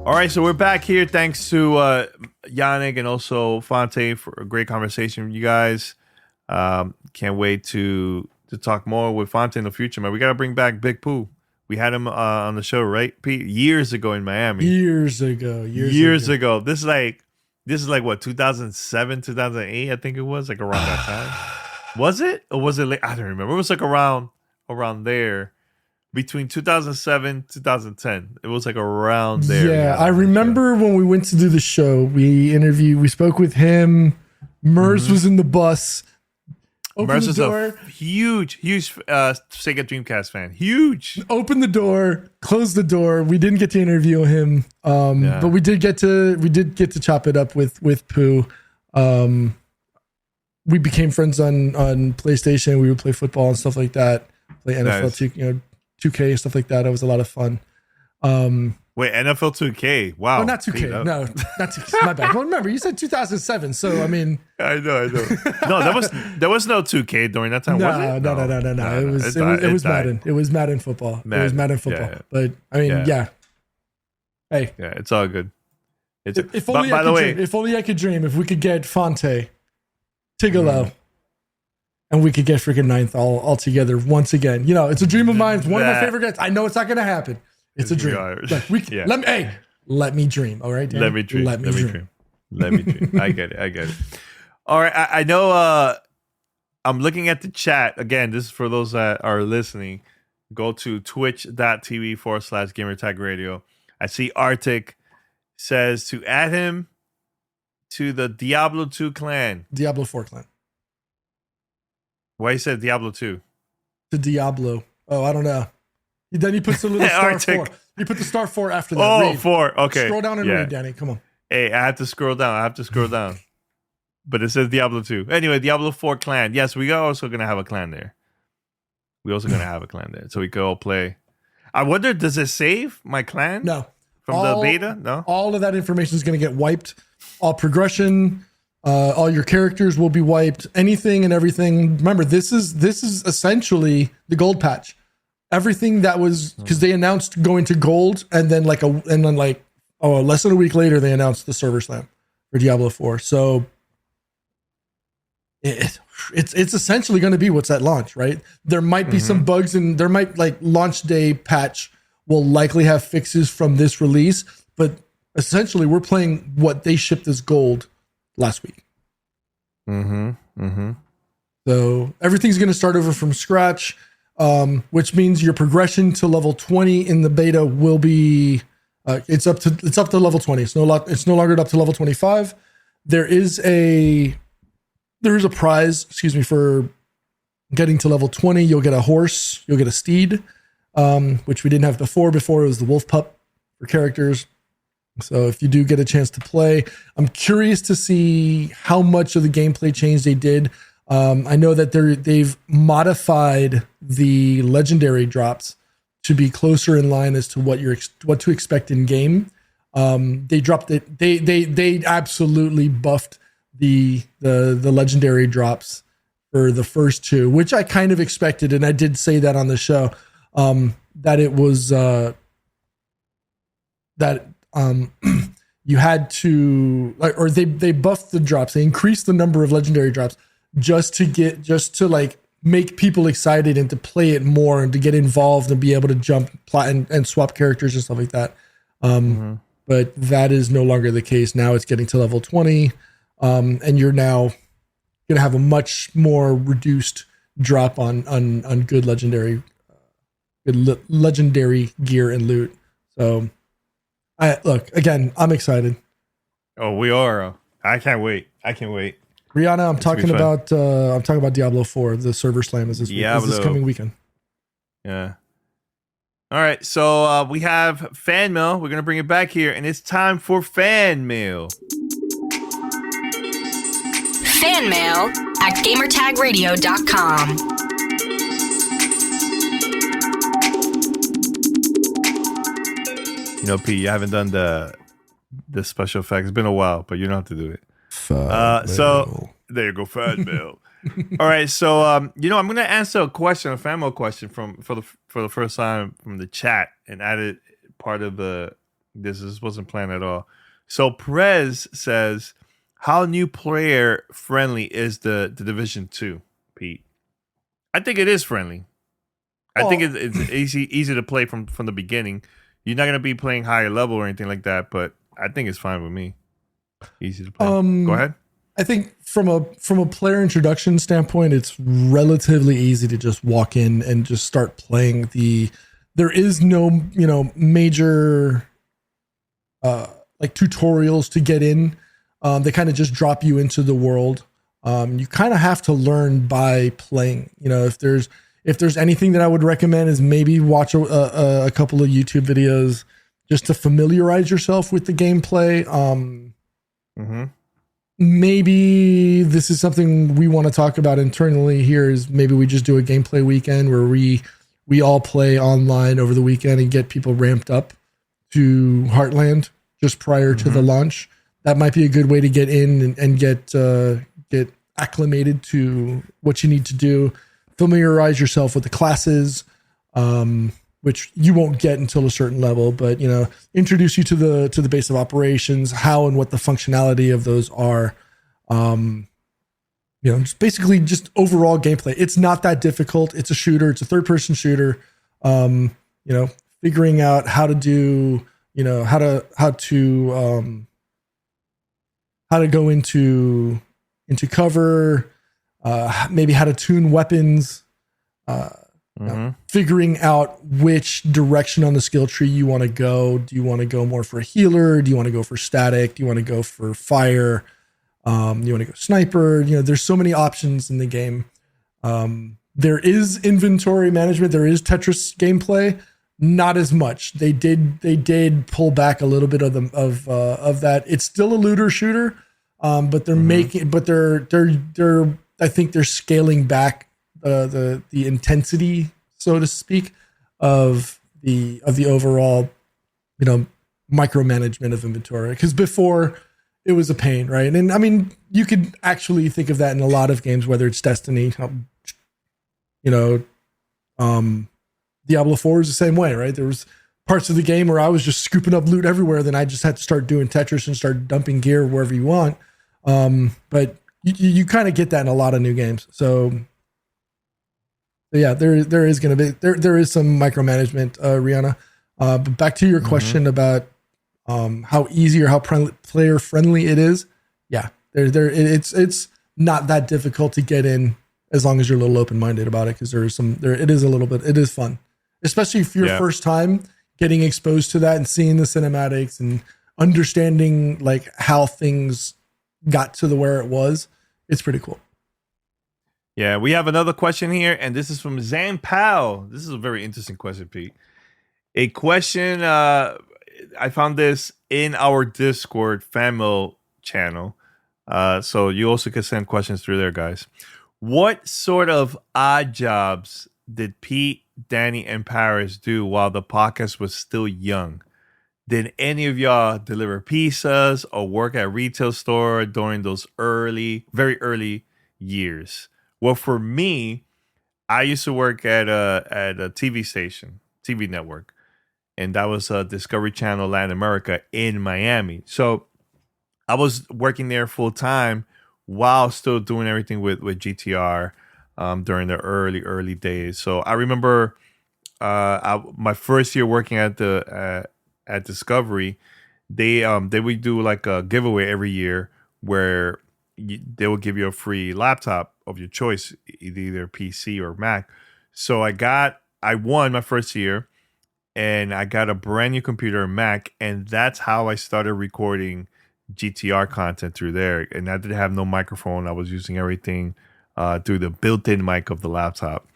All right, so we're back here. Thanks to Yannick and also Phonte for a great conversation with you guys. Can't wait to talk more with Phonte in the future, man. We got to bring back Big Pooh. We had him on the show, right, Pete? Years ago in Miami. Years ago. This is like what, 2007, 2008, I think it was, like around that time. Was it? Or was it late? I don't remember. It was like around there. Between 2007, 2010. It was like around there. Yeah, I remember when we went to do the show, we spoke with him. Mers was in the bus. Mers is a huge Sega Dreamcast fan. Huge. Open the door, close the door. We didn't get to interview him, but we did get to chop it up with Pooh. We became friends on PlayStation. We would play football and stuff like that. Play NFL 2K and stuff like that. It was a lot of fun. Wait, NFL 2K? Wow. Oh, not 2K. No, not 2K. My bad. Well, remember, you said 2007, so I mean. I know. No, there was no 2K during that time, was it? No. It was Madden. It was Madden football. It was Madden football. Yeah. But I mean, yeah. Hey. Yeah, it's all good. If only I could dream, if we could get Phonte, Tigolo, and we could get freaking ninth all together once again. It's a dream of mine. It's one of my favorite guys. I know it's not going to happen. It's a dream. Let me dream. All right, Danny? Let me dream. I get it. All right. I know I'm looking at the chat. Again, this is for those that are listening. Go to twitch.tv/Gamertag Radio. I see Arctic says to add him to the Diablo 2 clan. Diablo 4 clan. Why you said Diablo 2? To Diablo. Oh, I don't know. Then he puts a little star 4. He put the star 4 after that. Oh, 4. Okay. Scroll down and read, Danny. Come on. Hey, I have to scroll down. But it says Diablo 2. Anyway, Diablo 4 clan. Yes, we are also going to have a clan there. So we could all play. I wonder, does it save my clan? No. From the beta? No? All of that information is going to get wiped. All progression, all your characters will be wiped. Anything and everything. Remember, this is essentially the gold patch. Everything that was, because they announced going to gold, and then less than a week later they announced the server slam for Diablo 4. So it's essentially going to be what's at launch, right? There might be some bugs, and there might launch day patch will likely have fixes from this release, but essentially we're playing what they shipped as gold last week. So everything's going to start over from scratch. Which means your progression to level 20 in the beta will be it's up to level 20. It's no longer up to level 25. There is a prize, for getting to level 20. You'll get a horse, you'll get a steed, which we didn't have before. Before it was the wolf pup for characters. So if you do get a chance to play, I'm curious to see how much of the gameplay change they did. I know that they've modified the legendary drops to be closer in line as to what to expect in game. They dropped it. They absolutely buffed the legendary drops for the first two, which I kind of expected, and I did say that on the show that it was you had to, they buffed the drops. They increased the number of legendary drops just to make people excited and to play it more and to get involved and be able to jump and swap characters and stuff like that. But that is no longer the case. Now it's getting to level 20, and you're now going to have a much more reduced drop on good legendary gear and loot. So I'm excited. Oh, we are. I can't wait. Rihanna, I'm talking about Diablo 4. The server slam is this coming weekend. Yeah. All right. So we have fan mail. We're gonna bring it back here, and it's time for fan mail. Fan mail at gamertagradio.com. You know, Pete, you haven't done the special effects. It's been a while, but you don't have to do it. So there you go, fan mail. All right, so I'm going to answer a fan mail question for the first time from the chat and added part of this wasn't planned at all. So Prez says, how new player friendly is the Division 2, Pete? I think it is friendly. I think it's easy to play from the beginning. You're not going to be playing higher level or anything like that, but I think it's fine with me. Easy to play. Go ahead. I think from a player introduction standpoint, it's relatively easy to just walk in and just start playing. There is no, major like tutorials to get in. They kind of just drop you into the world. You kind of have to learn by playing. If there's anything that I would recommend is maybe watch a couple of YouTube videos just to familiarize yourself with the gameplay. Maybe this is something we want to talk about internally here is maybe we just do a gameplay weekend where we all play online over the weekend and get people ramped up to Heartland just prior to the launch. That might be a good way to get in and get acclimated to what you need to do. Familiarize yourself with the classes, which you won't get until a certain level, but introduce you to the base of operations, how and what the functionality of those are. Just basically just overall gameplay. It's not that difficult. It's a shooter. It's a third-person shooter. Figuring out how to do, how to go into cover. Maybe how to tune weapons, figuring out which direction on the skill tree you want to go. Do you want to go more for a healer? Do you want to go for static? Do you want to go for fire? You want to go sniper? There's so many options in the game. There is inventory management. There is Tetris gameplay. Not as much. They did pull back a little bit of that. It's still a looter shooter, but they're I think they're scaling back the intensity, so to speak, of the overall, micromanagement of inventory. Because before it was a pain, right? And I mean, you could actually think of that in a lot of games, whether it's Destiny, Diablo 4 is the same way, right? There was parts of the game where I was just scooping up loot everywhere. Then I just had to start doing Tetris and start dumping gear wherever you want. But you kind of get that in a lot of new games. So yeah, there is going to be there is some micromanagement, Rihanna. But back to your question about how easy or how player friendly it is. Yeah, it's not that difficult to get in as long as you're a little open minded about it, because it is fun, especially if you're first time getting exposed to that and seeing the cinematics and understanding like how things got to where it was. It's pretty cool. Yeah, we have another question here, and this is from Zan Powell. This is a very interesting question, Pete. A question, I found this in our Discord family channel. So you also can send questions through there, guys. What sort of odd jobs did Pete, Danny, and Paris do while the podcast was still young? Did any of y'all deliver pizzas or work at retail store during those very early years? Well, for me, I used to work at a TV station, TV network, and that was Discovery Channel Latin America in Miami. So I was working there full time while still doing everything with GTR. during the early days. So I remember my first year working at Discovery, they would do like a giveaway every year where they will give you a free laptop of your choice, either PC or Mac. So I won my first year, and I got a brand new computer, Mac, and that's how I started recording GTR content through there. And I didn't have no microphone. I was using everything through the built-in mic of the laptop.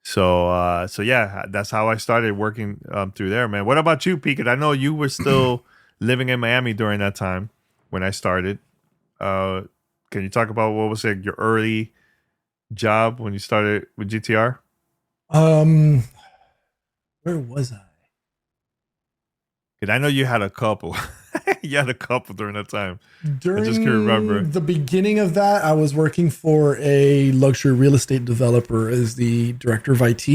So yeah, that's how I started working through there, man. What about you, Pete? I know you were still living in Miami during that time when I started. Can you talk about what was your early job when you started with GTR? Where was I? Because I know you had a couple. You had a couple during that time. During I just can't remember. the beginning of that, I was working for a luxury real estate developer as the director of IT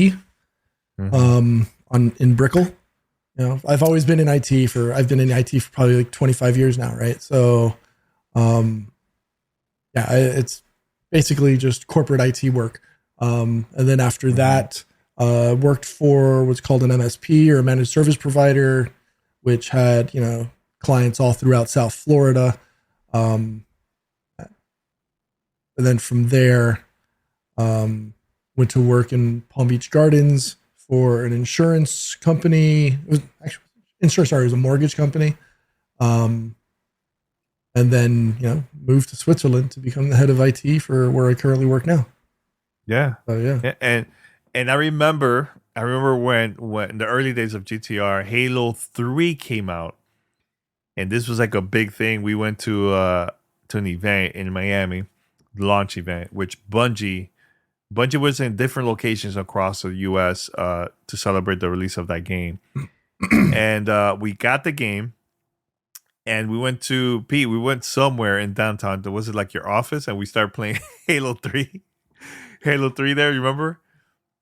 in Brickell. You know, I've always been in IT for probably like 25 years now, right? So, it's basically just corporate IT work. And then after that, worked for what's called an MSP, or a managed service provider, which had, clients all throughout South Florida. And then from there, went to work in Palm Beach Gardens for an insurance company. It was actually it was a mortgage company. And then, moved to Switzerland to become the head of IT for where I currently work now. Yeah. So, yeah. And I remember when in the early days of GTR, Halo 3 came out. And this was like a big thing. We went to an event in Miami, launch event, which Bungie was in different locations across the U.S. To celebrate the release of that game. And we got the game, and we went somewhere in downtown. Was it like your office? And we started playing Halo 3. Halo 3 there, you remember?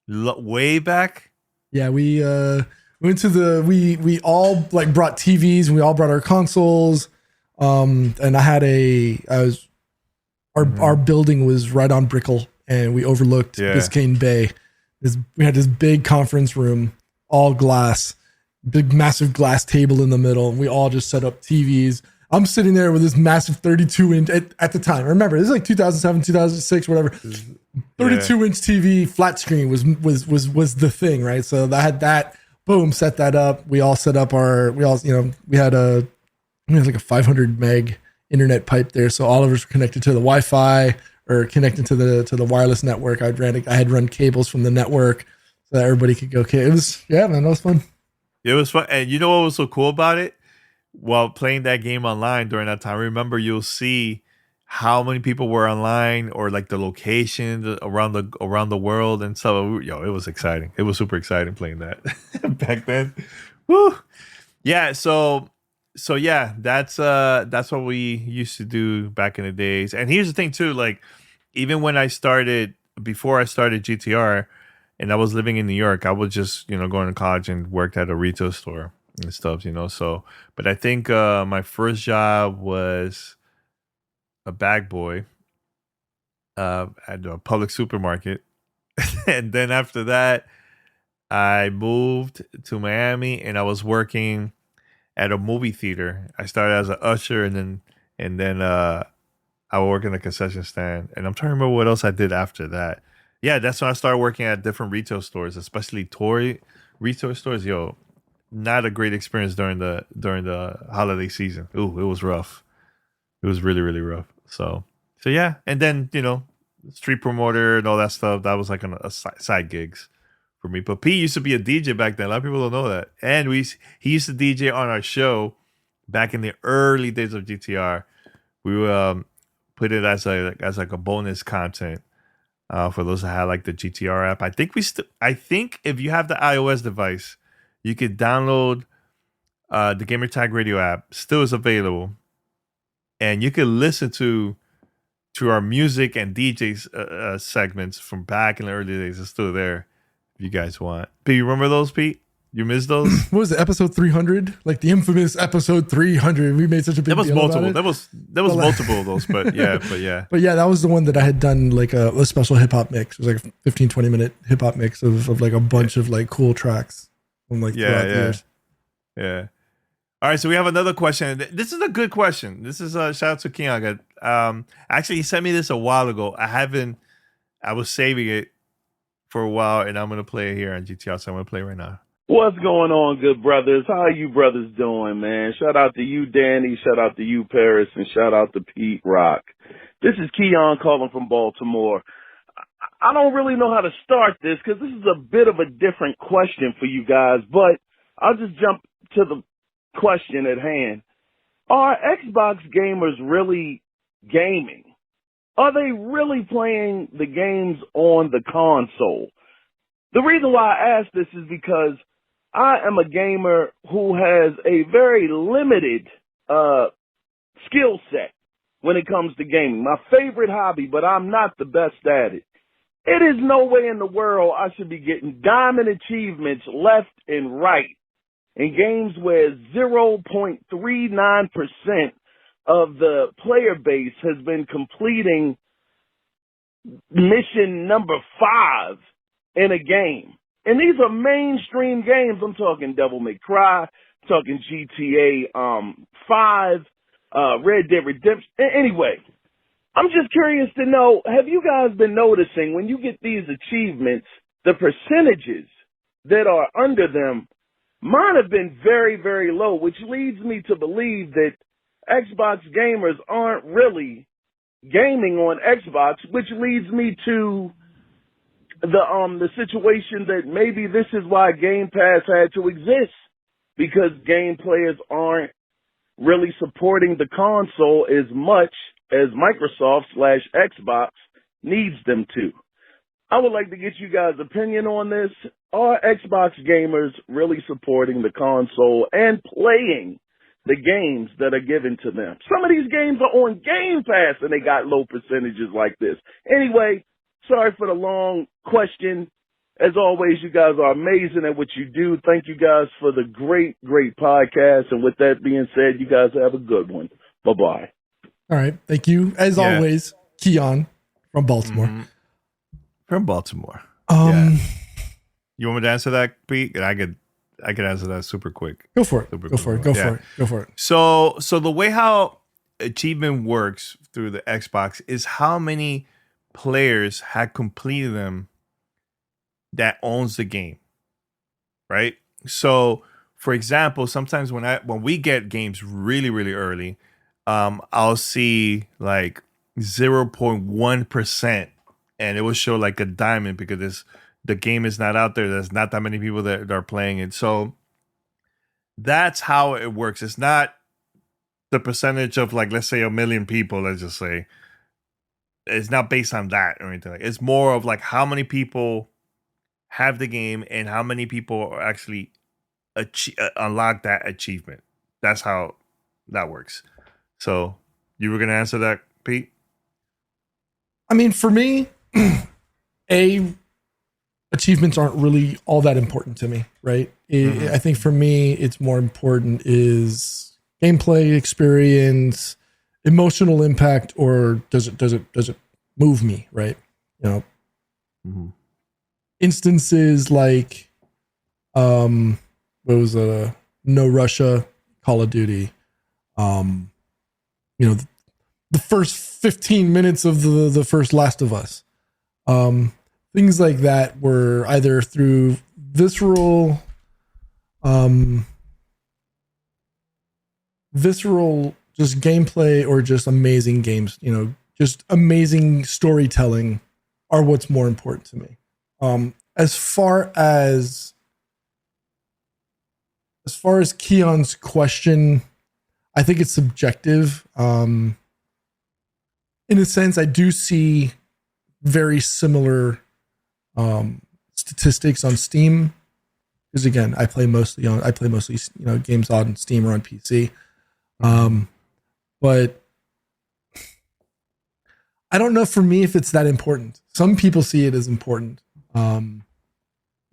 Way back? Yeah, we went to we all like brought TVs, and we all brought our consoles. And our building was right on Brickell, and we overlooked Biscayne Bay. We had this big conference room, all glass, big massive glass table in the middle, and we all just set up TVs. I'm sitting there with this massive 32-inch at the time. Remember, this is like 2007, 2006, whatever. 32-inch TV flat screen was the thing, right? So I had that. Boom, set that up. We all set up we had like a 500 meg internet pipe there. So all of us were connected to the Wi-Fi or connected to the wireless network. I had run cables from the network so that everybody could go. Okay, it was man, that was fun. It was fun, and you know what was so cool about it? While playing that game online during that time, remember, you'll see how many people were online, or like the locations around the world and stuff. It was exciting. It was super exciting playing that back then. Woo! Yeah. So yeah, that's what we used to do back in the days. And here's the thing too, like even when before I started GTR, and I was living in New York, I was just going to college and worked at a retail store and stuff. So, but I think my first job was a bag boy at a public supermarket. And then after that, I moved to Miami, and I was working at a movie theater. I started as an usher, and then I would work in a concession stand. And I'm trying to remember what else I did after that. Yeah, that's when I started working at different retail stores, especially toy retail stores. Not a great experience during the holiday season. Ooh, it was rough. It was really, really rough. So yeah, and then street promoter and all that stuff. That was like a side gigs for me. But P used to be a DJ back then. A lot of people don't know that. And he used to DJ on our show back in the early days of GTR. We put it as like a bonus content for those that had like the GTR app. I think if you have the iOS device, you could download the Gamertag Radio app. Still is available. And you can listen to our music and DJs segments from back in the early days. It's still there if you guys want. Do you remember those, Pete? You missed those? What was it, episode 300? Like the infamous episode 300. We made such a big deal multiple. about it. There was multiple of those, but yeah. But yeah, that was the one that I had done like a special hip hop mix. It was like a 15, 20 minute hip hop mix of like a bunch of like cool tracks from like throughout the years. Yeah. All right, so we have another question. This is a good question. This is a shout out to Kianga. Actually, he sent me this a while ago. I was saving it for a while, and I'm gonna play it here on GTR. So I'm gonna play it right now. What's going on, good brothers? How are you brothers doing, man? Shout out to you, Danny. Shout out to you, Paris, and shout out to Pete Rock. This is Keon calling from Baltimore. I don't really know how to start this because this is a bit of a different question for you guys, but I'll just jump to the question at hand. Are Xbox gamers really gaming? Are they really playing the games on the console? The reason why I ask this is because I am a gamer who has a very limited skill set when it comes to gaming. My favorite hobby, but I'm not the best at it. It is no way in the world I should be getting diamond achievements left and right in games where 0.39% of the player base has been completing mission number 5 in a game. And these are mainstream games. I'm talking Devil May Cry, talking GTA 5, Red Dead Redemption. Anyway, I'm just curious to know, have you guys been noticing when you get these achievements, the percentages that are under them, mine have been very, very low, which leads me to believe that Xbox gamers aren't really gaming on Xbox, which leads me to the situation that maybe this is why Game Pass had to exist, because game players aren't really supporting the console as much as Microsoft/Xbox needs them to. I would like to get you guys' opinion on this. Are Xbox gamers really supporting the console and playing the games that are given to them? Some of these games are on Game Pass and they got low percentages like this. Anyway, sorry for the long question. As always, you guys are amazing at what you do. Thank you guys for the great, great podcast. And with that being said, you guys have a good one. Bye-bye. All right. Thank you. As always, Keon from Baltimore. Mm-hmm. From Baltimore. Yeah. You want me to answer that, Pete? And I could answer that super quick. Go for it. Go for it. So the way how achievement works through the Xbox is how many players had completed them that owns the game, right? So, for example, sometimes when we get games really, really early, I'll see like 0.1%, and it will show like a diamond because the game is not out there. There's not that many people that are playing it. So that's how it works. It's not the percentage of like, let's say 1 million people, let's just say. It's not based on that or anything. It's more of like how many people have the game and how many people actually unlock that achievement. That's how that works. So you were going to answer that, Pete? I mean, for me, achievements aren't really all that important to me, right? I think for me, it's more important is gameplay experience, emotional impact, or does it move me, right? You know, instances like what was No Russia, Call of Duty, you know, the first 15 minutes of the first Last of Us, things like that were either through visceral just gameplay or just amazing games, you know, just amazing storytelling are what's more important to me. As far as Keon's question, I think it's subjective. In a sense, I do see very similar statistics on Steam, because again, I play mostly games on Steam or on PC. But I don't know for me if it's that important. Some people see it as important.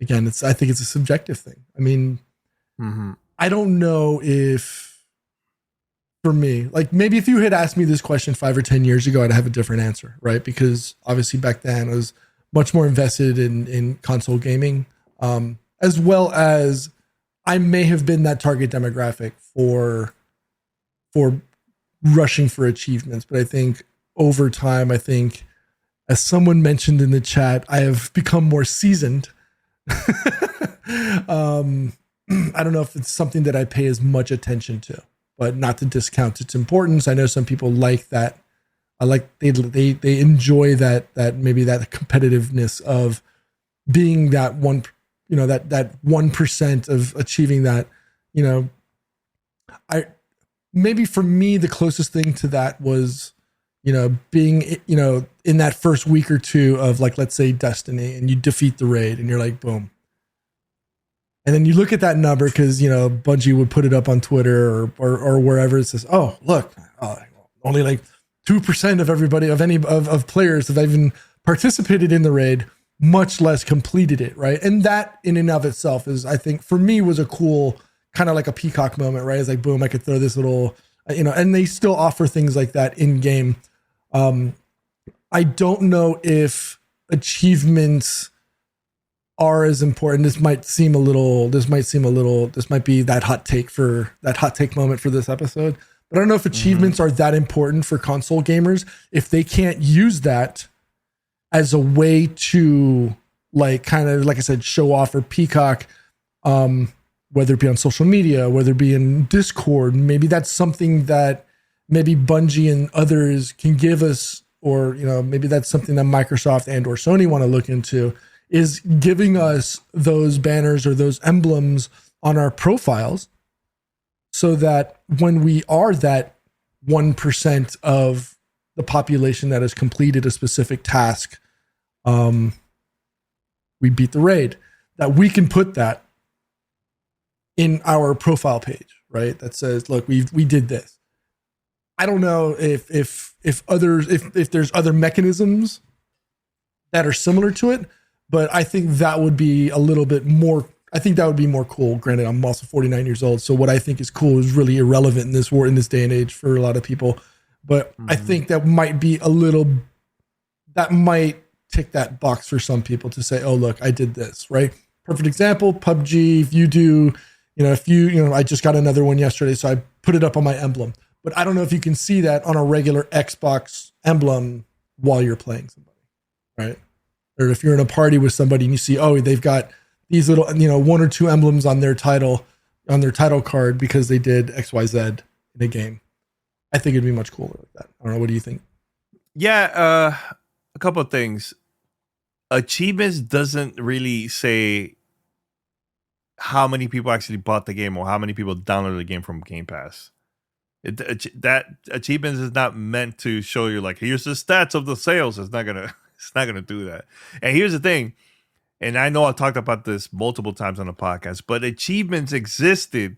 again, I think it's a subjective thing. I mean, I don't know if, for me, like maybe if you had asked me this question 5 or 10 years ago, I'd have a different answer, right? Because obviously back then I was much more invested in console gaming, as well as I may have been that target demographic for rushing for achievements. But I think over time, as someone mentioned in the chat, I have become more seasoned. I don't know if it's something that I pay as much attention to, but not to discount its importance. I know some people like that. They enjoy that maybe that competitiveness of being that one, that 1% of achieving that. Maybe for me, the closest thing to that was, being, in that first week or two of, like, let's say Destiny, and you defeat the raid and you're like, boom. And then you look at that number because, Bungie would put it up on Twitter or wherever. It says, oh, look, only like 2% of everybody, of players have even participated in the raid, much less completed it, right? And that in and of itself is, I think, for me, was a cool, kind of like a peacock moment, right? It's like, boom, I could throw this little, and they still offer things like that in game. I don't know if achievements are as important. This might be that hot take moment for this episode. But I don't know if achievements are that important for console gamers if they can't use that as a way to, like, kind of, like I said, show off or peacock, whether it be on social media, whether it be in Discord. Maybe that's something that maybe Bungie and others can give us, or, maybe that's something that Microsoft and or Sony want to look into, is giving us those banners or those emblems on our profiles, so that when we are that 1% of the population that has completed a specific task, we beat the raid, that we can put that in our profile page, right? That says, look, we did this. I don't know if there's other mechanisms that are similar to it, but I think that would be a little bit more. I think that would be more cool. Granted, I'm also 49 years old, so what I think is cool is really irrelevant in this war, in this day and age, for a lot of people. But I think that might be that might tick that box for some people to say, oh, look, I did this, right? Perfect example, PUBG. If you do, I just got another one yesterday, so I put it up on my emblem. But I don't know if you can see that on a regular Xbox emblem while you're playing somebody, right? Or if you're in a party with somebody and you see, oh, they've got these little, 1 or 2 emblems on their title card because they did XYZ in a game. I think it'd be much cooler like that. I don't know. What do you think? Yeah, a couple of things. Achievements doesn't really say how many people actually bought the game or how many people downloaded the game from Game Pass. That achievements is not meant to show you, like, here's the stats of the sales. It's not gonna do that. And here's the thing, and I know I talked about this multiple times on the podcast, but achievements existed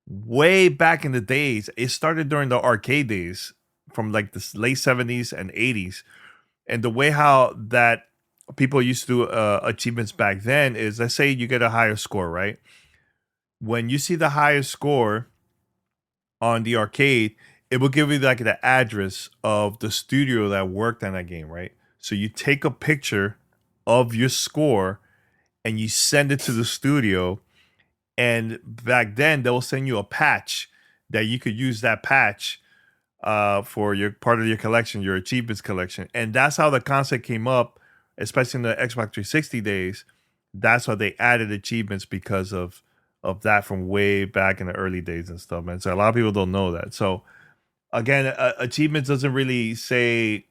way back in the days. It started during the arcade days, from like the late 70s and 80s. And the way how that people used to do achievements back then is, let's say you get a higher score, right? When you see the highest score on the arcade, it will give you like the address of the studio that worked on that game, right? So you take a picture of your score and you send it to the studio, and back then they'll send you a patch that you could use that patch for your part of your collection, your achievements collection. And that's how the concept came up, especially in the Xbox 360 days. That's why they added achievements, because of that from way back in the early days and stuff, man. So a lot of people don't know that. So again, achievements doesn't really say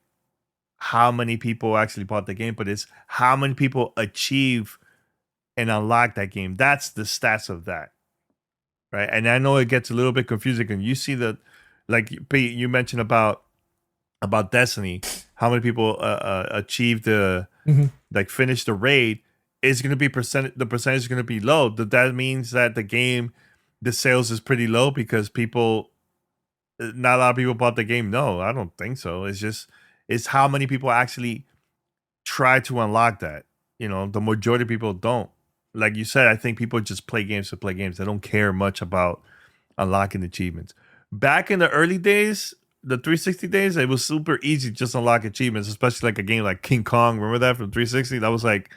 how many people actually bought the game, but it's how many people achieve and unlock that game. That's the stats of that, right? And I know it gets a little bit confusing, and you see that, like Pete, you mentioned about Destiny, how many people achieved like finish the raid. Is going to be the percentage is going to be low. That means that the sales is pretty low because not a lot of people bought the game. No, I don't think so. It's how many people actually try to unlock that. The majority of people don't. like you said, I think people just play games to play games. They don't care much about unlocking achievements. Back in the early days, the 360 days, it was super easy to just unlock achievements, especially like a game like King Kong. Remember that from 360? That was like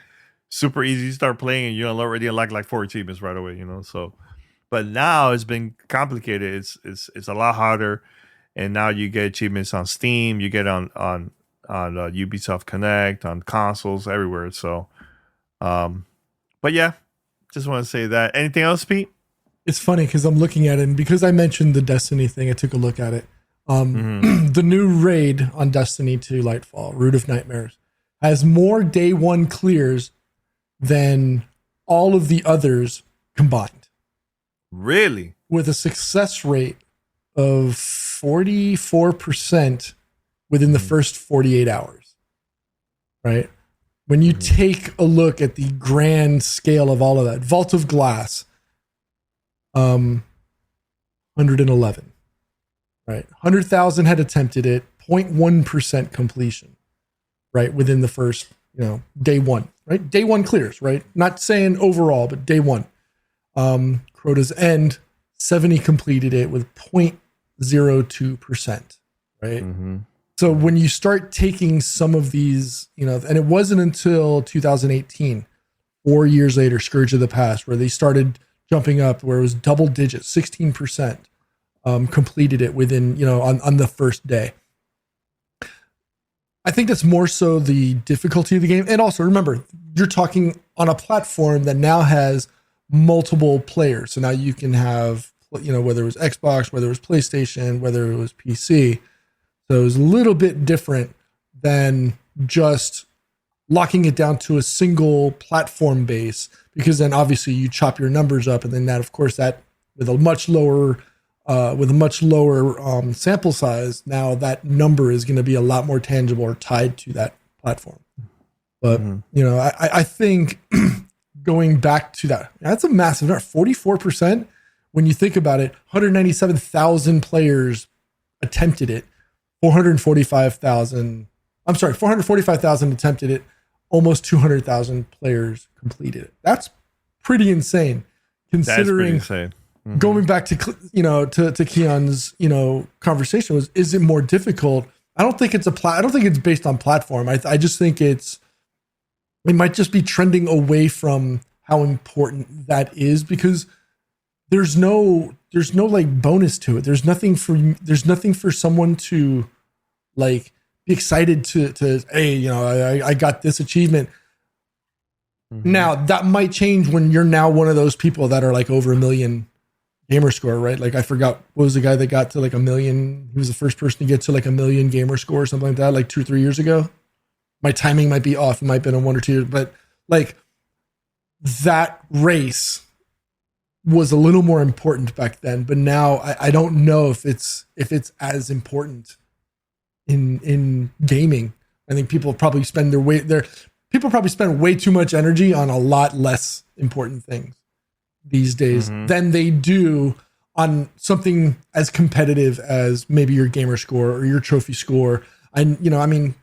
super easy. You start playing and you already unlock like 4 achievements right away, So, but now it's been complicated. It's a lot harder, and now you get achievements on Steam. You get on Ubisoft Connect, on consoles, everywhere. So, but yeah, just want to say that. Anything else, Pete? It's funny because I'm looking at it, and because I mentioned the Destiny thing, I took a look at it. The new raid on Destiny 2 Lightfall, Root of Nightmares, has more day one clears than all of the others combined. Really? With a success rate of 44% within the first 48 hours. Right? When you take a look at the grand scale of all of that, Vault of Glass, 111. Right, 100,000 had attempted it, 0.1% completion, right, within the first, day one, right? Day one clears, right? Not saying overall, but day one. Crota's End, 70 completed it with 0.02%, right? So when you start taking some of these, and it wasn't until 2018, 4 years later, Scourge of the Past, where they started jumping up, where it was double digits, 16%. Completed it within, on the first day. I think that's more so the difficulty of the game. And also remember, you're talking on a platform that now has multiple players. So now you can have, whether it was Xbox, whether it was PlayStation, whether it was PC. So it was a little bit different than just locking it down to a single platform base, because then obviously you chop your numbers up. And then that, of course, that with a much lower sample size, now that number is going to be a lot more tangible or tied to that platform. But, I think going back to that's a massive number, 44%. When you think about it, 197,000 players attempted it, 445,000 attempted it, almost 200,000 players completed it. That's pretty insane, considering. That's pretty insane. Going back to to Keon's conversation was, is it more difficult? I don't think it's I don't think it's based on platform. I just think it might just be trending away from how important that is, because there's no like bonus to it. There's nothing for someone to like be excited to hey, I got this achievement. Now that might change when you're now one of those people that are like over 1 million gamer score, right? Like I forgot, what was the guy that got to like 1 million? He was the first person to get to like 1 million gamer score or something like that, like 2 or 3 years ago. My timing might be off. It might have been in 1 or 2 years, but like that race was a little more important back then. But now I don't know if it's as important in gaming. I think people probably spend way too much energy on a lot less important things these days than they do on something as competitive as maybe your gamer score or your trophy score. And,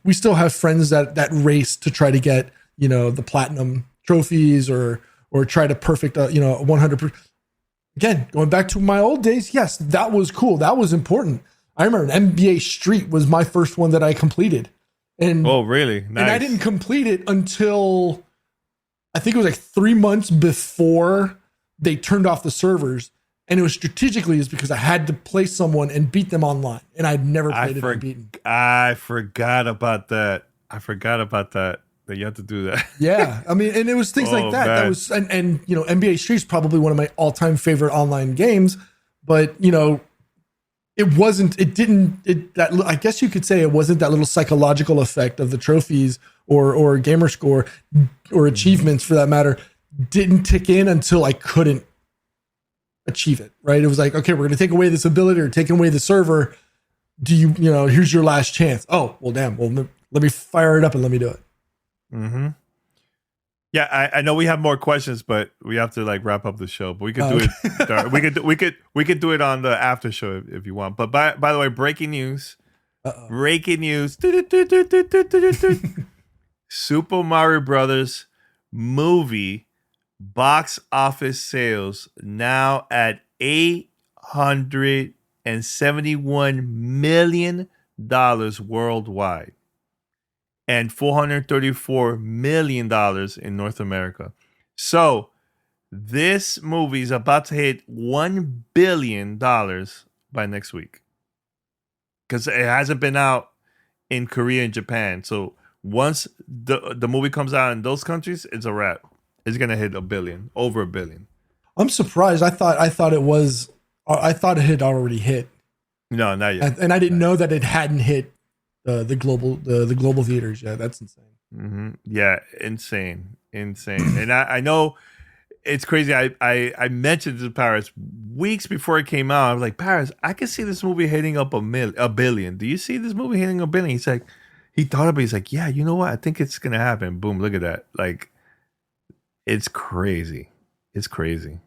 we still have friends that race to try to get, the platinum trophies or try to perfect, 100%. Again, going back to my old days. Yes, that was cool. That was important. I remember NBA Street was my first one that I completed. And oh, really? Nice. And I didn't complete it until I think it was like 3 months before they turned off the servers, and it was strategically is because I had to play someone and beat them online, and I'd never played it unbeaten. I forgot about that. That you have to do that. Yeah, and it was things like that. Man. That was and NBA Street's probably one of my all-time favorite online games, but I guess you could say it wasn't that little psychological effect of the trophies or gamer score or achievements for that matter didn't tick in until I couldn't achieve it, right? It was like, okay, we're going to take away this ability or take away the server. Do here's your last chance. Oh, well, damn. Well, let me fire it up and let me do it. Yeah, I know we have more questions, but we have to like wrap up the show. But we could do it. We could do it on the after show if you want. But by the way, breaking news. Uh-oh. Breaking news. Super Mario Brothers movie box office sales now at $871 million worldwide and $434 million in North America. So this movie is about to hit $1 billion by next week because it hasn't been out in Korea and Japan. So once the movie comes out in those countries, it's a wrap. It's gonna hit over $1 billion. I'm surprised. I thought it had already hit. No, not yet. And I didn't know that it hadn't hit the global theaters yet. That's insane. Mm-hmm. Yeah, insane. And I know it's crazy. I mentioned to Paris weeks before it came out. I was like, Paris, I could see this movie hitting up a billion. Do you see this movie hitting $1 billion? He's like, he thought about it. He's like, yeah, you know what? I think it's gonna happen. Boom! Look at that. Like, it's crazy. It's crazy.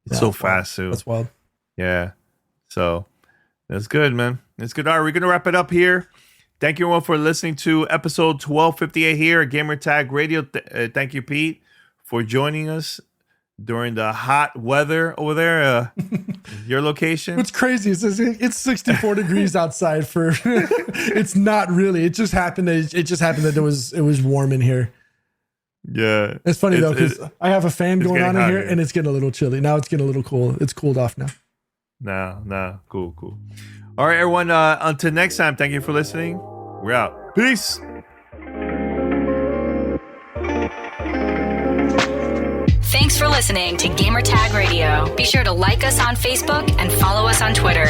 It's so fast too. That's wild. Yeah. So that's good, man. It's good. All right, we're gonna wrap it up here. Thank you everyone for listening to episode 1258 here at Gamertag Radio. Thank you, Pete, for joining us during the hot weather over there. Your location. What's crazy is it's 64 degrees outside. For it's not really. It just happened. It just happened that it was warm in here. Yeah, it's funny though because I have a fan going on in here, and it's getting a little chilly. Now it's getting a little cool. It's cooled off now. No, cool. All right, everyone. Until next time, thank you for listening. We're out. Peace. Thanks for listening to Gamertag Radio. Be sure to like us on Facebook and follow us on Twitter.